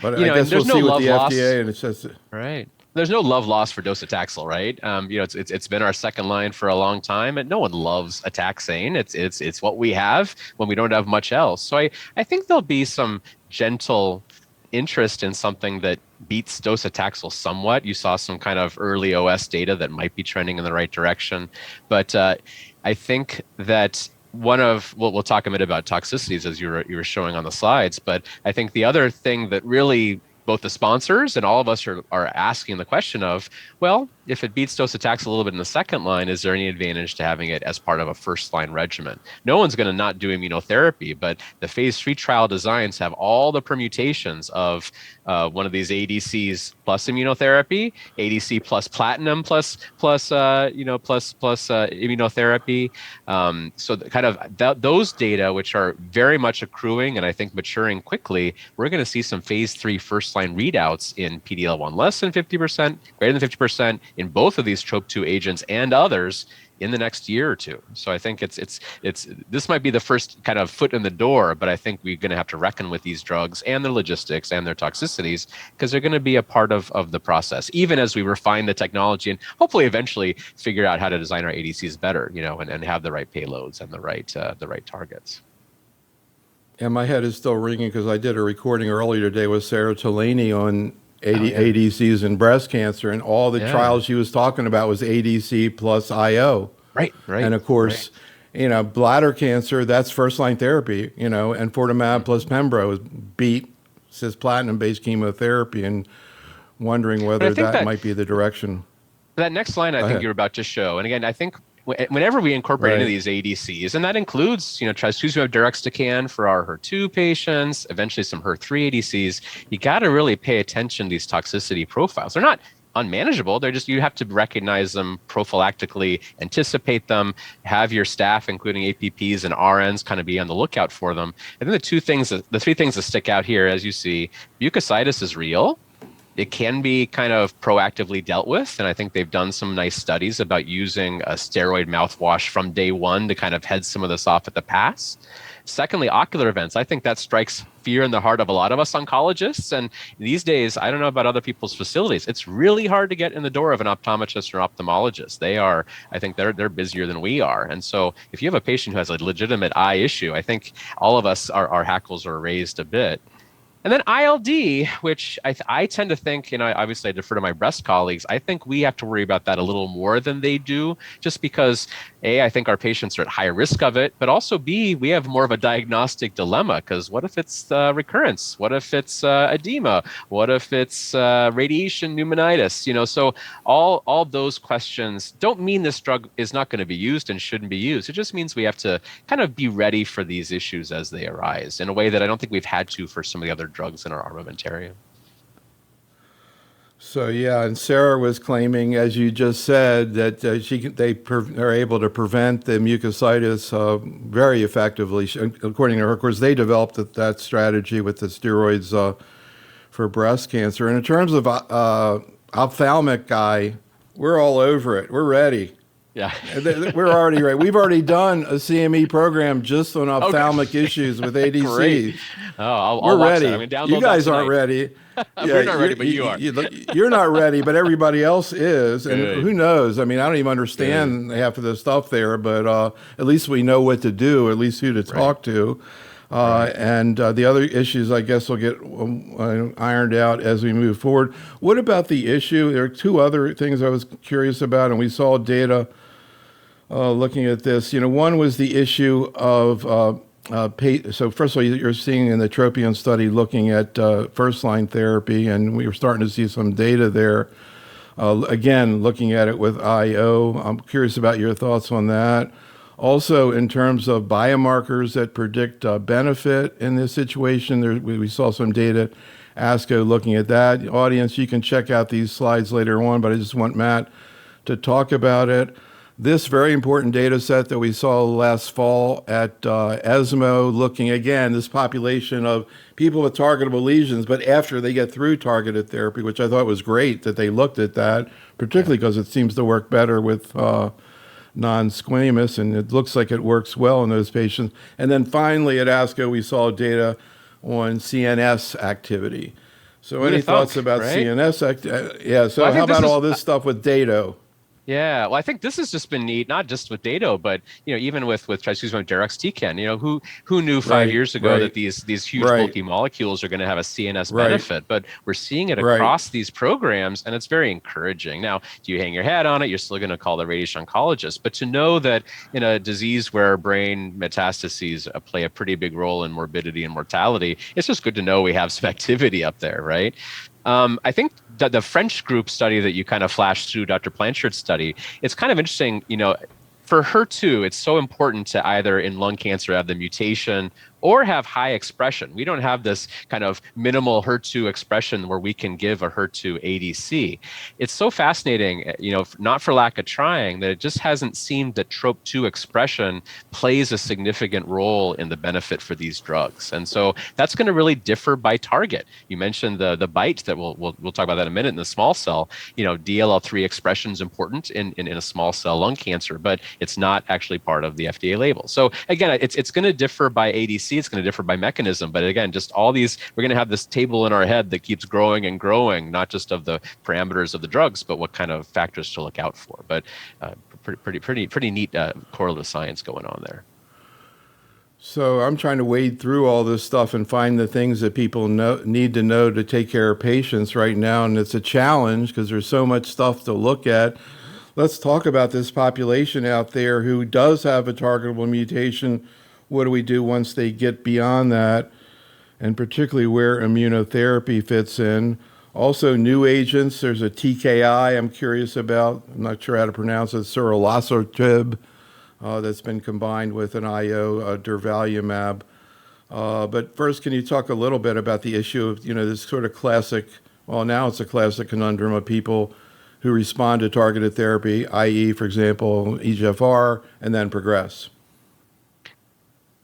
But I guess we'll see with the FDA, and it's just... Right. There's no love lost for docetaxel, right? It's been our second line for a long time, and no one loves a taxane. It's what we have when we don't have much else. So I think there'll be some gentle interest in something that beats docetaxel somewhat. You saw some kind of early OS data that might be trending in the right direction, but I think that we'll talk a bit about toxicities as you were showing on the slides, but I think the other thing that really both the sponsors and all of us are asking the question of, well, if it beats docetaxel a little bit in the second line, is there any advantage to having it as part of a first line regimen? No one's going to not do immunotherapy, but the phase 3 trial designs have all the permutations of one of these ADCs plus immunotherapy, ADC plus platinum plus immunotherapy. So those data, which are very much accruing and I think maturing quickly, we're going to see some phase 3 first line readouts in PD-L1 less than 50%, greater than 50%, in both of these TROP2 agents and others in the next year or two. So I think it's this might be the first kind of foot in the door, but I think we're going to have to reckon with these drugs and their logistics and their toxicities, because they're going to be a part of the process, even as we refine the technology and hopefully eventually figure out how to design our ADCs better, and have the right payloads and the right targets. And my head is still ringing because I did a recording earlier today with Sarah Tolaney on ADCs and breast cancer, and all the trials she was talking about was ADC plus IO. Right. And of course, bladder cancer, that's first line therapy, and enfortumab plus pembro beat cisplatin-based chemotherapy, and wondering whether that might be the direction. That next line I think you're about to show, and again, I think whenever we incorporate into these ADCs, and that includes, trastuzumab deruxtecan for our HER2 patients, eventually some HER3 ADCs, you got to really pay attention to these toxicity profiles. They're not unmanageable. They're just, you have to recognize them prophylactically, anticipate them, have your staff, including APPs and RNs, kind of be on the lookout for them. And then the three things that stick out here, as you see, mucositis is real. It can be kind of proactively dealt with, and I think they've done some nice studies about using a steroid mouthwash from day one to kind of head some of this off at the pass. Secondly, ocular events. I think that strikes fear in the heart of a lot of us oncologists, and these days, I don't know about other people's facilities, it's really hard to get in the door of an optometrist or ophthalmologist. I think they're busier than we are, and so if you have a patient who has a legitimate eye issue, I think all of us, our hackles are raised a bit. And then ILD, which I tend to think, obviously I defer to my breast colleagues, I think we have to worry about that a little more than they do, just because A, I think our patients are at higher risk of it, but also B, we have more of a diagnostic dilemma, because what if it's recurrence? What if it's edema? What if it's radiation pneumonitis? So all those questions don't mean this drug is not going to be used and shouldn't be used. It just means we have to kind of be ready for these issues as they arise in a way that I don't think we've had to for some of the other drugs in our armamentarium. So and Sarah was claiming, as you just said, that they are able to prevent the mucositis very effectively. According to her, of course, they developed that strategy with the steroids for breast cancer. And in terms of ophthalmic guy, we're all over it. We're ready. Yeah. We're already ready. We've already done a CME program just on ophthalmic issues with ADCs. Great. I'll we're watch ready. That. I mean, download you guys that aren't ready. We're not ready, but you are. You're not ready, but everybody else is. And who knows? I mean, I don't even understand half of the stuff there, but at least we know what to do, at least who to talk to. And the other issues, I guess, will get ironed out as we move forward. What about the issue? There are two other things I was curious about, and we saw data looking at this. One was the issue of so first of all, you're seeing in the Tropion study looking at first-line therapy, and we were starting to see some data there. Again, looking at it with IO, I'm curious about your thoughts on that. Also, in terms of biomarkers that predict benefit in this situation, we saw some data, ASCO, looking at that. Audience, you can check out these slides later on, but I just want Matt to talk about it. This very important data set that we saw last fall at ESMO, looking again, this population of people with targetable lesions, but after they get through targeted therapy, which I thought was great that they looked at that, particularly because it seems to work better with non-squamous, and it looks like it works well in those patients. And then finally at ASCO, we saw data on CNS activity. So any thoughts about right? CNS? Yeah, so how about all this stuff with Dato? Yeah, well, I think this has just been neat, not just with Dato, but even with trastuzumab deruxtecan. Who knew 5 years ago that these huge bulky molecules are going to have a CNS benefit? But we're seeing it across these programs, and it's very encouraging. Now, do you hang your hat on it? You're still going to call the radiation oncologist, but to know that in a disease where brain metastases play a pretty big role in morbidity and mortality, it's just good to know we have some activity up there, right? I think that the French group study that you kind of flashed through, Dr. Blanchard's study, it's kind of interesting, for HER2, it's so important to either in lung cancer have the mutation or have high expression. We don't have this kind of minimal HER2 expression where we can give a HER2 ADC. It's so fascinating, not for lack of trying, that it just hasn't seemed that TROP2 expression plays a significant role in the benefit for these drugs. And so that's going to really differ by target. You mentioned the BiTE that we'll talk about that in a minute in the small cell. DLL3 expression is important in a small cell lung cancer, but it's not actually part of the FDA label. So again, it's going to differ by ADC. It's going to differ by mechanism, but again, just all these, we're going to have this table in our head that keeps growing and growing, not just of the parameters of the drugs, but what kind of factors to look out for. But pretty neat correlative science going on there. So I'm trying to wade through all this stuff and find the things that people need to know to take care of patients right now, and it's a challenge because there's so much stuff to look at. Let's talk about this population out there who does have a targetable mutation. What do we do once they get beyond that, and particularly where immunotherapy fits in? Also, new agents. There's a TKI I'm curious about. I'm not sure how to pronounce it. Ceralasertib, that's been combined with an IO, durvalumab. But first, can you talk a little bit about the issue of this sort of classic? Well, now it's a classic conundrum of people who respond to targeted therapy, i.e., for example, EGFR, and then progress.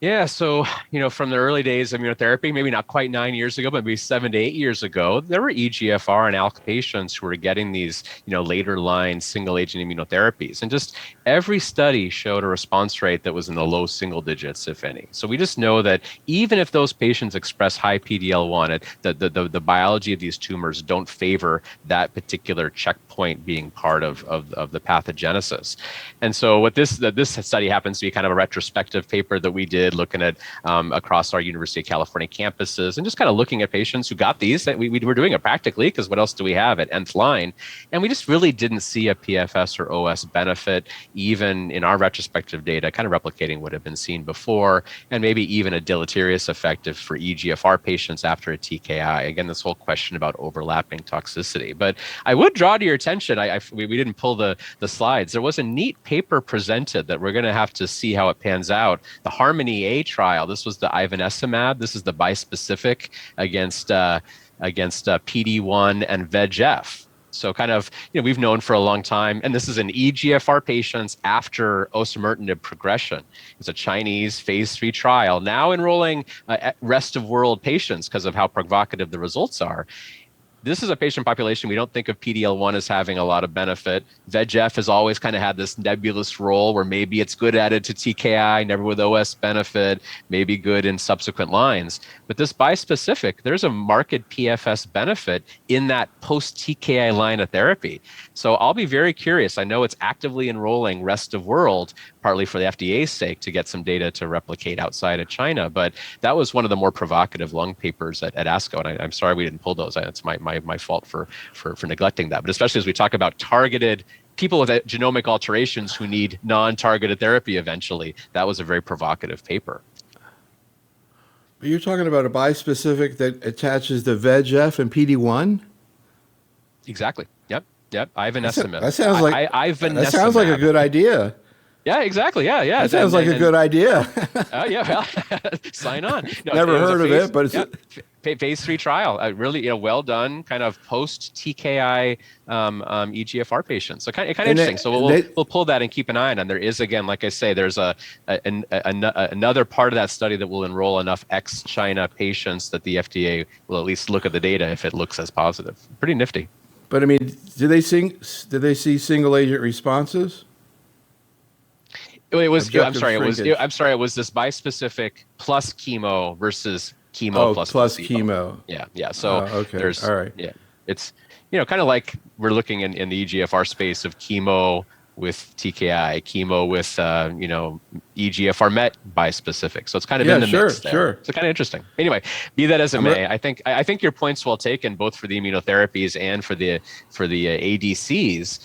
Yeah, so, from the early days of immunotherapy, maybe not quite 9 years ago, but maybe 7 to 8 years ago, there were EGFR and ALK patients who were getting these, later line single agent immunotherapies. And just every study showed a response rate that was in the low single digits, if any. So we just know that even if those patients express high PD-L1, the biology of these tumors don't favor that particular checkpoint being part of the pathogenesis. And so what this study happens to be kind of a retrospective paper that we did looking at across our University of California campuses and just kind of looking at patients who got these. We were doing it practically because what else do we have at nth line? And we just really didn't see a PFS or OS benefit, even in our retrospective data, kind of replicating what had been seen before, and maybe even a deleterious effect for EGFR patients after a TKI. Again, this whole question about overlapping toxicity. But I would draw to your attention, we didn't pull the slides. There was a neat paper presented that we're going to have to see how it pans out. The Harmony A trial. This was the ivonescimab. This is the bispecific against PD-1 and VEGF. So kind of, we've known for a long time, and this is in EGFR patients after osimertinib progression. It's a Chinese phase 3 trial, now enrolling rest of world patients because of how provocative the results are. This is a patient population we don't think of PD-L1 as having a lot of benefit. VEGF has always kind of had this nebulous role where maybe it's good added to TKI, never with OS benefit, maybe good in subsequent lines. But this bispecific, there's a marked PFS benefit in that post-TKI line of therapy. So I'll be very curious. I know it's actively enrolling rest of world, partly for the FDA's sake, to get some data to replicate outside of China. But that was one of the more provocative lung papers at ASCO, and I'm sorry we didn't pull those. It's my fault for neglecting that. But especially as we talk about targeted people with genomic alterations who need non-targeted therapy eventually. That was a very provocative paper. But you're talking about a bispecific that attaches the VEGF and PD-1? Exactly. Yep. Ivonescimab. That sounds like Ivonescimab. that sounds like a good idea. Yeah, exactly. Yeah. That sounds like a good idea. Yeah, well, sign on. No, Never heard of it, but it's phase 3 trial. Really, well done. Kind of post TKI EGFR patients. So kind of interesting. So we'll pull that and keep an eye on. And there is, again, like I say, there's another part of that study that will enroll enough ex-China patients that the FDA will at least look at the data if it looks as positive. Pretty nifty. But I mean, did they see single agent responses? It was. I'm sorry. It was this bispecific plus chemo versus chemo plus chemo. Yeah. So okay. There's. All right. Yeah. It's kind of like we're looking in the EGFR space of chemo with TKI, chemo with EGFR MET bispecific. So it's kind of in the mix there. Sure. So kind of interesting. Anyway, be that as it may, I think your point's well taken, both for the immunotherapies and for the ADCs.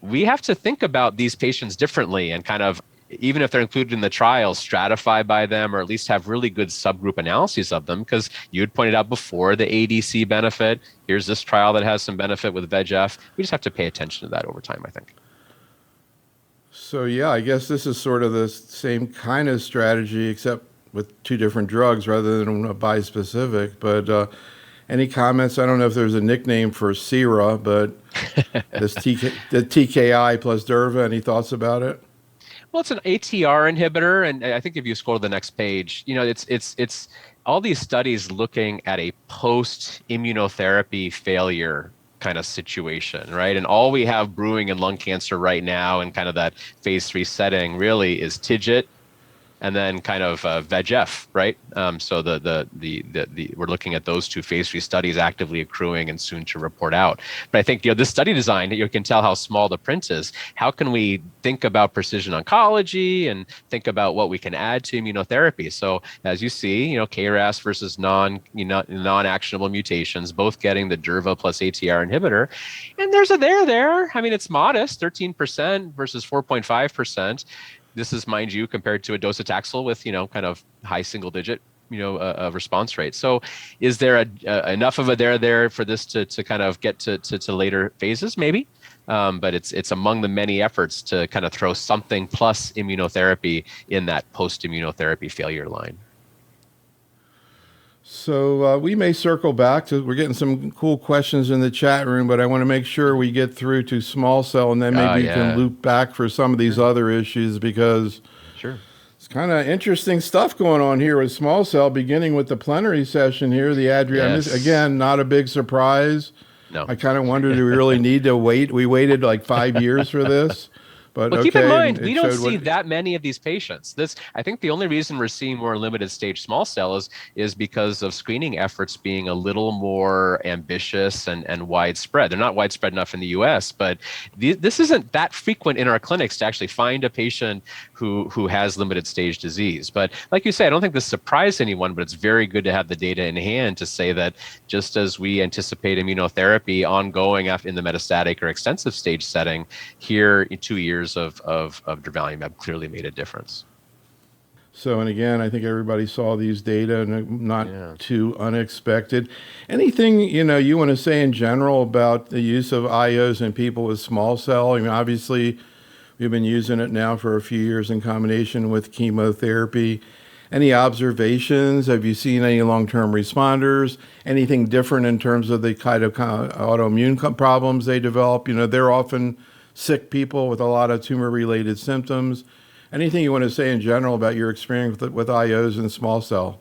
We have to think about these patients differently and kind of, even if they're included in the trial, stratify by them, or at least have really good subgroup analyses of them, because you had pointed out before the ADC benefit. Here's this trial that has some benefit with VEGF. We just have to pay attention to that over time, I think. So yeah, I guess this is sort of the same kind of strategy, except with two different drugs rather than a bispecific. But any comments? I don't know if there's a nickname for SIRA, but the TKI plus Durva. Any thoughts about it? Well, it's an ATR inhibitor, and I think if you scroll to the next page, it's all these studies looking at a post immunotherapy failure kind of situation, right? And all we have brewing in lung cancer right now in kind of that phase 3 setting really is TIGIT and then kind of VEGF, right? So we're looking at those two phase 3 studies actively accruing and soon to report out. But I think this study design, you can tell how small the print is. How can we think about precision oncology and think about what we can add to immunotherapy? So as you see, KRAS versus non-actionable mutations, both getting the Durva plus ATR inhibitor, and there's a there. I mean, it's modest, 13% versus 4.5%. This is, mind you, compared to a docetaxel with, kind of high single digit, response rate. So is there enough of a there for this to kind of get to later phases? Maybe. But it's among the many efforts to kind of throw something plus immunotherapy in that post-immunotherapy failure line. So we may circle back to, we're getting some cool questions in the chat room, but I want to make sure we get through to small cell, and then maybe you can loop back for some of these other issues, because it's kind of interesting stuff going on here with small cell, beginning with the plenary session here, the Adjuvant. Again, not a big surprise. No. I kind of wondered, do we really need to wait? We waited like 5 years for this. But keep in mind, we don't see that many of these patients. I think the only reason we're seeing more limited stage small cell is because of screening efforts being a little more ambitious and widespread. They're not widespread enough in the US, but this isn't that frequent in our clinics to actually find a patient who has limited stage disease. But like you say, I don't think this surprised anyone, but it's very good to have the data in hand to say that just as we anticipate immunotherapy ongoing in the metastatic or extensive stage setting, here in 2 years of durvalumab clearly made a difference. So, and again, I think everybody saw these data, and not too unexpected. Anything, you want to say in general about the use of IOs in people with small cell? I mean, obviously, we've been using it now for a few years in combination with chemotherapy. Any observations? Have you seen any long-term responders? Anything different in terms of the kind of autoimmune problems they develop? They're often sick people with a lot of tumor-related symptoms. Anything you want to say in general about your experience with IOs and small cell?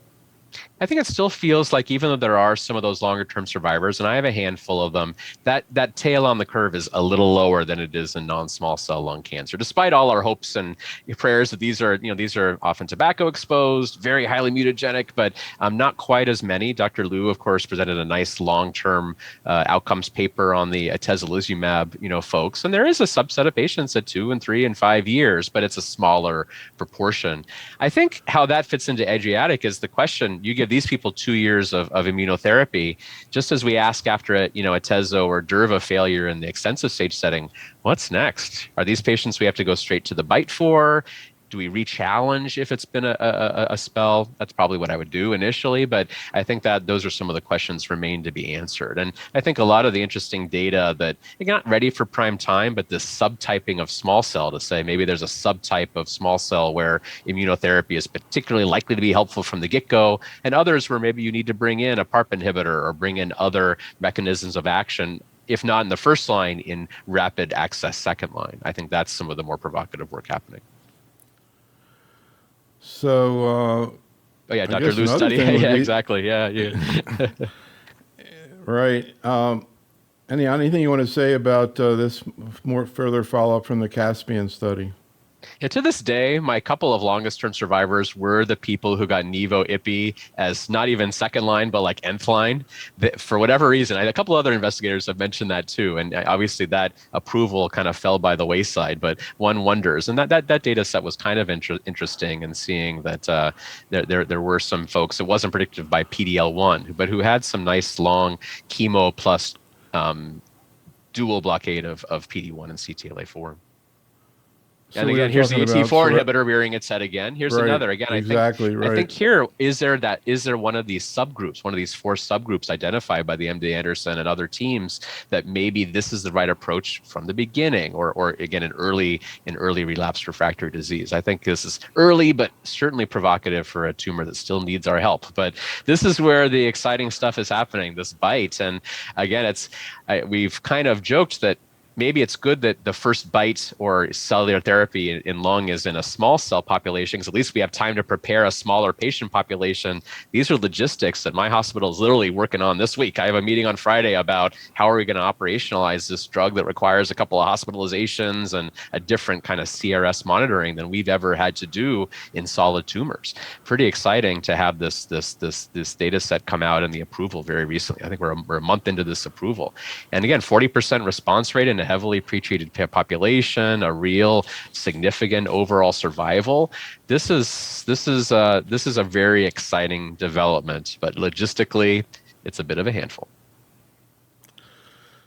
I think it still feels like, even though there are some of those longer term survivors, and I have a handful of them, that tail on the curve is a little lower than it is in non-small cell lung cancer, despite all our hopes and prayers that these are often tobacco exposed, very highly mutagenic, but not quite as many. Dr. Liu, of course, presented a nice long-term outcomes paper on the atezolizumab, folks, and there is a subset of patients at 2 and 3 and 5 years, but it's a smaller proportion. I think how that fits into Adriatic is the question you get give these people 2 years of immunotherapy, just as we ask after a Atezo or Durva failure in the extensive stage setting, what's next? Are these patients we have to go straight to the bite for? Do we re-challenge if it's been a spell? That's probably what I would do initially, but I think that those are some of the questions remain to be answered. And I think a lot of the interesting data that you're not ready for prime time, but this subtyping of small cell to say maybe there's a subtype of small cell where immunotherapy is particularly likely to be helpful from the get-go, and others where maybe you need to bring in a PARP inhibitor or bring in other mechanisms of action, if not in the first line, in rapid access second line. I think that's some of the more provocative work happening. So, oh yeah, Dr. Liu's study. Yeah, exactly. Yeah. Right. Anything you want to say about this more further follow-up from the Caspian study? Yeah, to this day, my couple of longest term survivors were the people who got Nivo Ipi as not even second line, but like nth line. For whatever reason, a couple other investigators have mentioned that too. And obviously that approval kind of fell by the wayside, but one wonders. And that data set was kind of interesting in seeing that there were some folks, it wasn't predicted by PDL1, but who had some nice long chemo plus dual blockade of PD1 and CTLA4. So and again, here's the ET4 inhibitor rearing its head again. Here's another. Again, I think here, is there one of these subgroups, one of these 4 subgroups identified by the MD Anderson and other teams that maybe this is the right approach from the beginning, or again, in early relapsed refractory disease. I think this is early, but certainly provocative for a tumor that still needs our help. But this is where the exciting stuff is happening, this bite. And again, we've kind of joked that maybe it's good that the first bite or cellular therapy in lung is in a small cell population, because at least we have time to prepare a smaller patient population. These are logistics that my hospital is literally working on this week. I have a meeting on Friday about how are we going to operationalize this drug that requires a couple of hospitalizations and a different kind of CRS monitoring than we've ever had to do in solid tumors. Pretty exciting to have this data set come out and the approval very recently. I think we're a month into this approval. And again, 40% response rate in a heavily pretreated population, a real significant overall survival. This is a very exciting development, but logistically, it's a bit of a handful.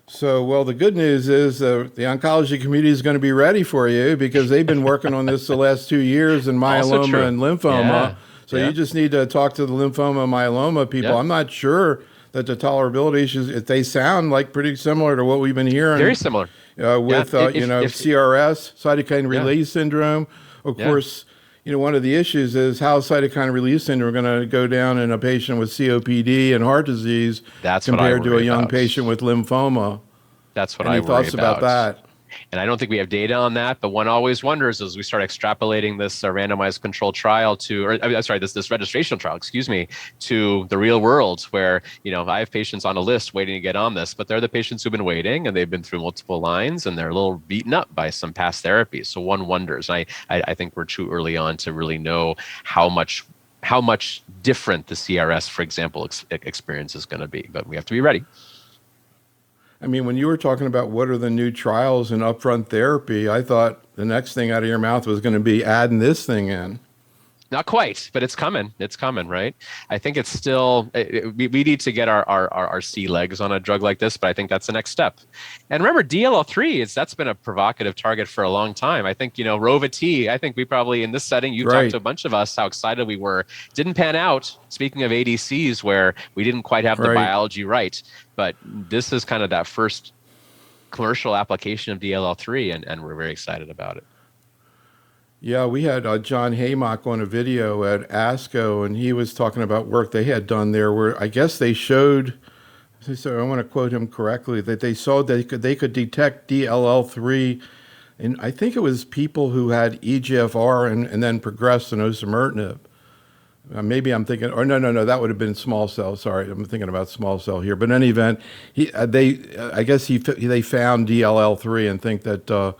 So, well, the good news is the oncology community is going to be ready for you, because they've been working on this the last 2 years in myeloma and lymphoma. Yeah. So you just need to talk to the lymphoma, myeloma people. I'm not sure that the tolerability issues, if they sound like pretty similar to what we've been hearing. Very similar. With CRS, cytokine release syndrome. Of course, one of the issues is how cytokine release syndrome is going to go down in a patient with COPD and heart disease compared to a young patient with lymphoma. That's what I worry about. Any thoughts about that? And I don't think we have data on that, but one always wonders as we start extrapolating this randomized controlled trial this registrational trial, to the real world, where, I have patients on a list waiting to get on this, but they're the patients who've been waiting and they've been through multiple lines and they're a little beaten up by some past therapies. So one wonders. I think we're too early on to really know how much different the CRS, for example, experience is going to be, but we have to be ready. I mean, when you were talking about what are the new trials in upfront therapy, I thought the next thing out of your mouth was going to be adding this thing in. Not quite, but it's coming. It's coming, right? I think it's still, we need to get our sea legs on a drug like this, but I think that's the next step. And remember, DLL3, that's been a provocative target for a long time. I think, Rova-T, I think we probably, in this setting, you talked to a bunch of us how excited we were. Didn't pan out, speaking of ADCs, where we didn't quite have the biology right. But this is kind of that first commercial application of DLL3, and we're very excited about it. Yeah, we had John Haymock on a video at ASCO, and he was talking about work they had done there where I guess they showed, so I want to quote him correctly, that they saw they could detect DLL3, and I think it was people who had EGFR and then progressed in osimertinib. Maybe I'm thinking, or no, that would have been small cell. Sorry, I'm thinking about small cell here. But in any event, they found DLL3 and think that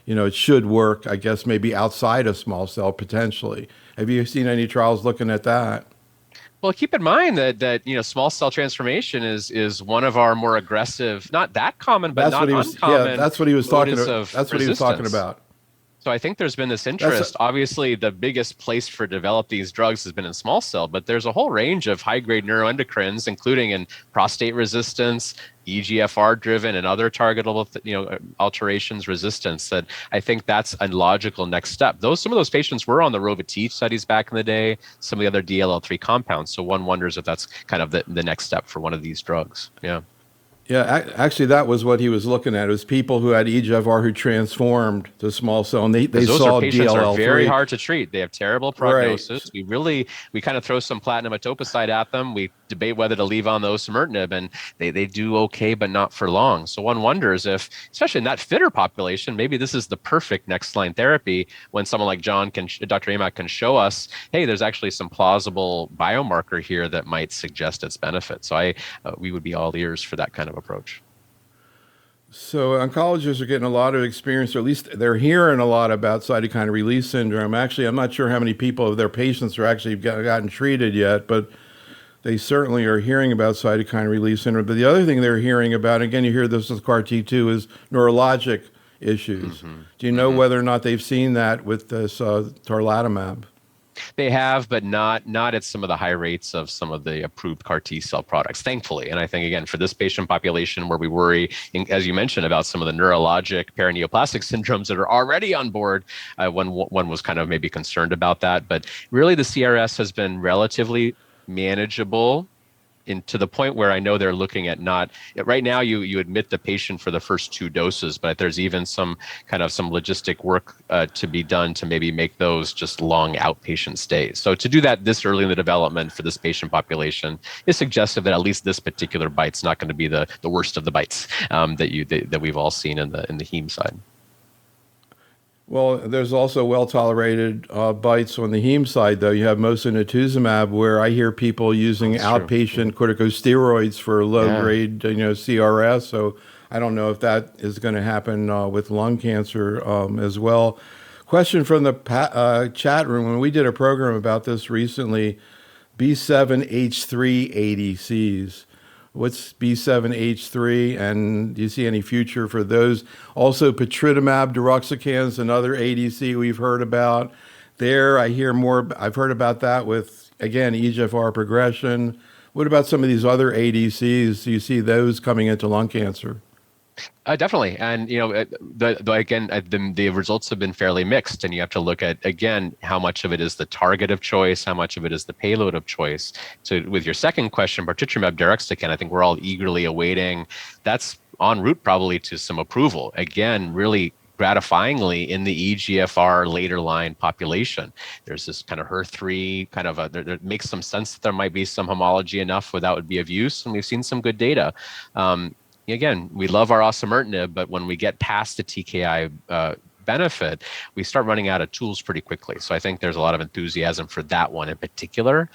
it should work, I guess, maybe outside of small cell potentially. Have you seen any trials looking at that? Well, keep in mind that small cell transformation is one of our more aggressive, not that common, but not uncommon. Yeah, that's what he was talking about. That's what he was talking about. So I think there's been this That's interest. Obviously, the biggest place for develop these drugs has been in small cell, but there's a whole range of high-grade neuroendocrines, including in prostate resistance, EGFR driven, and other targetable, alterations resistance. That I think that's a logical next step. Some of those patients were on the Rova-T studies back in the day. Some of the other DLL3 compounds. So one wonders if that's kind of the next step for one of these drugs. Yeah. Yeah, actually, that was what he was looking at. It was people who had EGFR who transformed to small cell, and they Those saw patients are very DLL3. hard to treat. They have terrible prognosis. We kind of throw some platinum etoposide at them. We debate whether to leave on the osimertinib, and they do okay, but not for long. So one wonders if, especially in that fitter population, maybe this is the perfect next line therapy when someone like Dr. Amack can show us, hey, there's actually some plausible biomarker here that might suggest its benefit. So we would be all ears for that kind of approach. So oncologists are getting a lot of experience, or at least they're hearing a lot about cytokine release syndrome. Actually, I'm not sure how many people of their patients are actually gotten treated yet, but they certainly are hearing about cytokine release syndrome. But the other thing they're hearing about, again, you hear this with CAR-T too, is neurologic issues. Do you know whether or not they've seen that with this tarlatamab? They have, but not at some of the high rates of some of the approved CAR T cell products, thankfully. And I think, again, for this patient population where we worry, as you mentioned, about some of the neurologic paraneoplastic syndromes that are already on board, one was kind of maybe concerned about that. But really, the CRS has been relatively manageable, to the point where I know they're looking at not right now. You admit the patient for the first 2 doses, but there's even some logistic work to be done to maybe make those just long outpatient stays. So to do that this early in the development for this patient population is suggestive that at least this particular bite's not going to be the worst of the bites that we've all seen in the heme side. Well, there's also well-tolerated bites on the heme side, though. You have mosunetuzumab, where I hear people using outpatient corticosteroids for low-grade, CRS. So I don't know if that is going to happen with lung cancer as well. Question from the chat room. When we did a program about this recently, B7H3 ADCs. What's B7H3, and do you see any future for those? Also, patritumab deruxtecan is another ADC we've heard about. I hear more. I've heard about that with, again, EGFR progression. What about some of these other ADCs? Do you see those coming into lung cancer? Definitely. And, the results have been fairly mixed, and you have to look at, again, how much of it is the target of choice, how much of it is the payload of choice. So with your second question, patritumab deruxtecan, I think we're all eagerly awaiting. That's en route probably to some approval. Again, really gratifyingly in the EGFR later line population. There's this kind of HER3 there makes some sense that there might be some homology enough where that would be of use, and we've seen some good data. Again, we love our osimertinib, but when we get past the TKI benefit, we start running out of tools pretty quickly. So I think there's a lot of enthusiasm for that one in particular.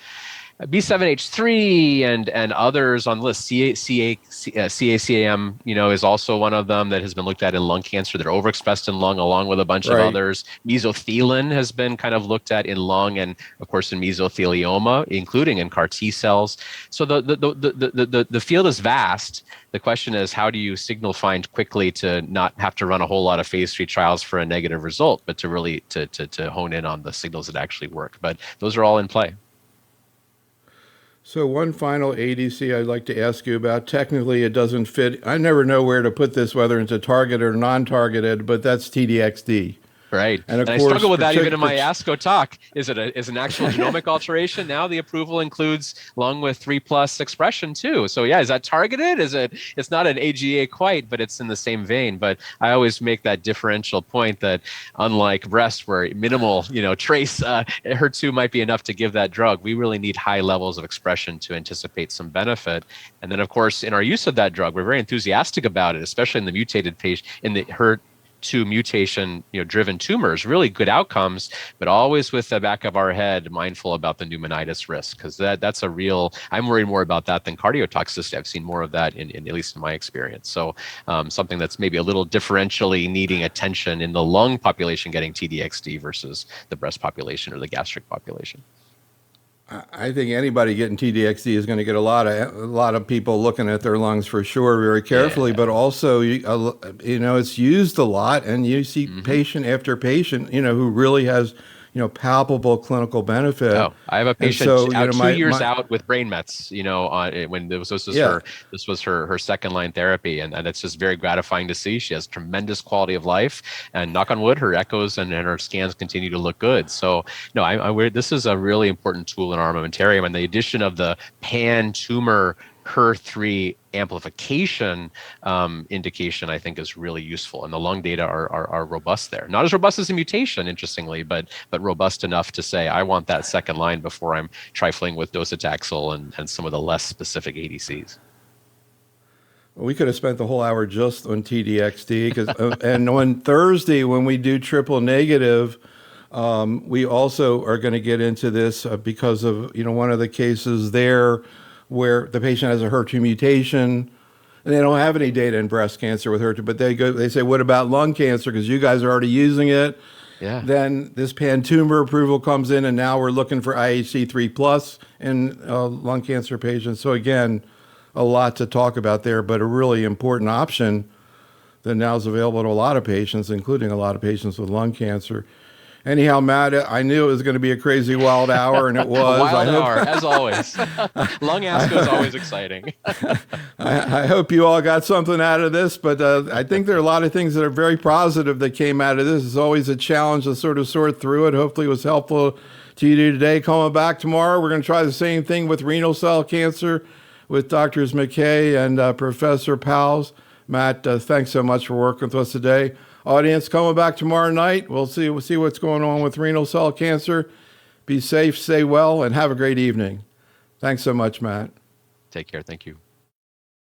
B7H3 and others on the list, CACAM, is also one of them that has been looked at in lung cancer. They're overexpressed in lung along with a bunch of others. Mesothelin has been kind of looked at in lung and, of course, in mesothelioma, including in CAR T cells. So the field is vast. The question is, how do you signal find quickly to not have to run a whole lot of phase 3 trials for a negative result, but to really to hone in on the signals that actually work. But those are all in play. So one final ADC I'd like to ask you about. Technically, it doesn't fit. I never know where to put this, whether it's a targeted or non-targeted, but that's TDXD. Right. And I struggle with that even in my ASCO talk. Is an actual genomic alteration? Now the approval includes lung with 3+ expression too. So yeah, is that targeted? It's not an AGA quite, but it's in the same vein. But I always make that differential point that unlike breast where minimal, trace HER2 might be enough to give that drug, we really need high levels of expression to anticipate some benefit. And then of course, in our use of that drug, we're very enthusiastic about it, especially in the mutated patient, in the HER2 mutation driven tumors, really good outcomes, but always with the back of our head mindful about the pneumonitis risk, because that's a real, I'm worried more about that than cardiotoxicity. I've seen more of that in at least in my experience. So something that's maybe a little differentially needing attention in the lung population getting TDXD versus the breast population or the gastric population. I think anybody getting TDXD is going to get a lot of people looking at their lungs for sure, very carefully. Yeah. But also, it's used a lot, and you see patient after patient, who really has, palpable clinical benefit. Oh, I have a And patient so, out 2 years out with brain mets, when yeah. this was her second line therapy. And it's just very gratifying to see. She has tremendous quality of life, and knock on wood, her echoes and her scans continue to look good. So no, this is a really important tool in our armamentarium, and the addition of the pan tumor HER3 amplification indication, I think, is really useful, and the lung data are robust there. Not as robust as a mutation, interestingly, but robust enough to say I want that second line before I'm trifling with docetaxel and some of the less specific ADCs. We could have spent the whole hour just on TDXD, and on Thursday when we do triple negative, we also are going to get into this because of one of the cases there where the patient has a HER2 mutation, and they don't have any data in breast cancer with HER2, but they say, what about lung cancer? Because you guys are already using it. Yeah. Then this pan-tumor approval comes in, and now we're looking for IHC3+ in lung cancer patients. So again, a lot to talk about there, but a really important option that now is available to a lot of patients, including a lot of patients with lung cancer. Anyhow, Matt, I knew it was going to be a crazy wild hour, and it was. Wild hour, as always. Lung ASCO is always exciting. I hope you all got something out of this, but I think there are a lot of things that are very positive that came out of this. It's always a challenge to sort of sort through it. Hopefully it was helpful to you today. Coming back tomorrow, we're going to try the same thing with renal cell cancer with Drs. McKay and Professor Powles. Matt, thanks so much for working with us today. Audience, coming back tomorrow night. We'll see what's going on with renal cell cancer. Be safe, stay well, and have a great evening. Thanks so much, Matt. Take care. Thank you.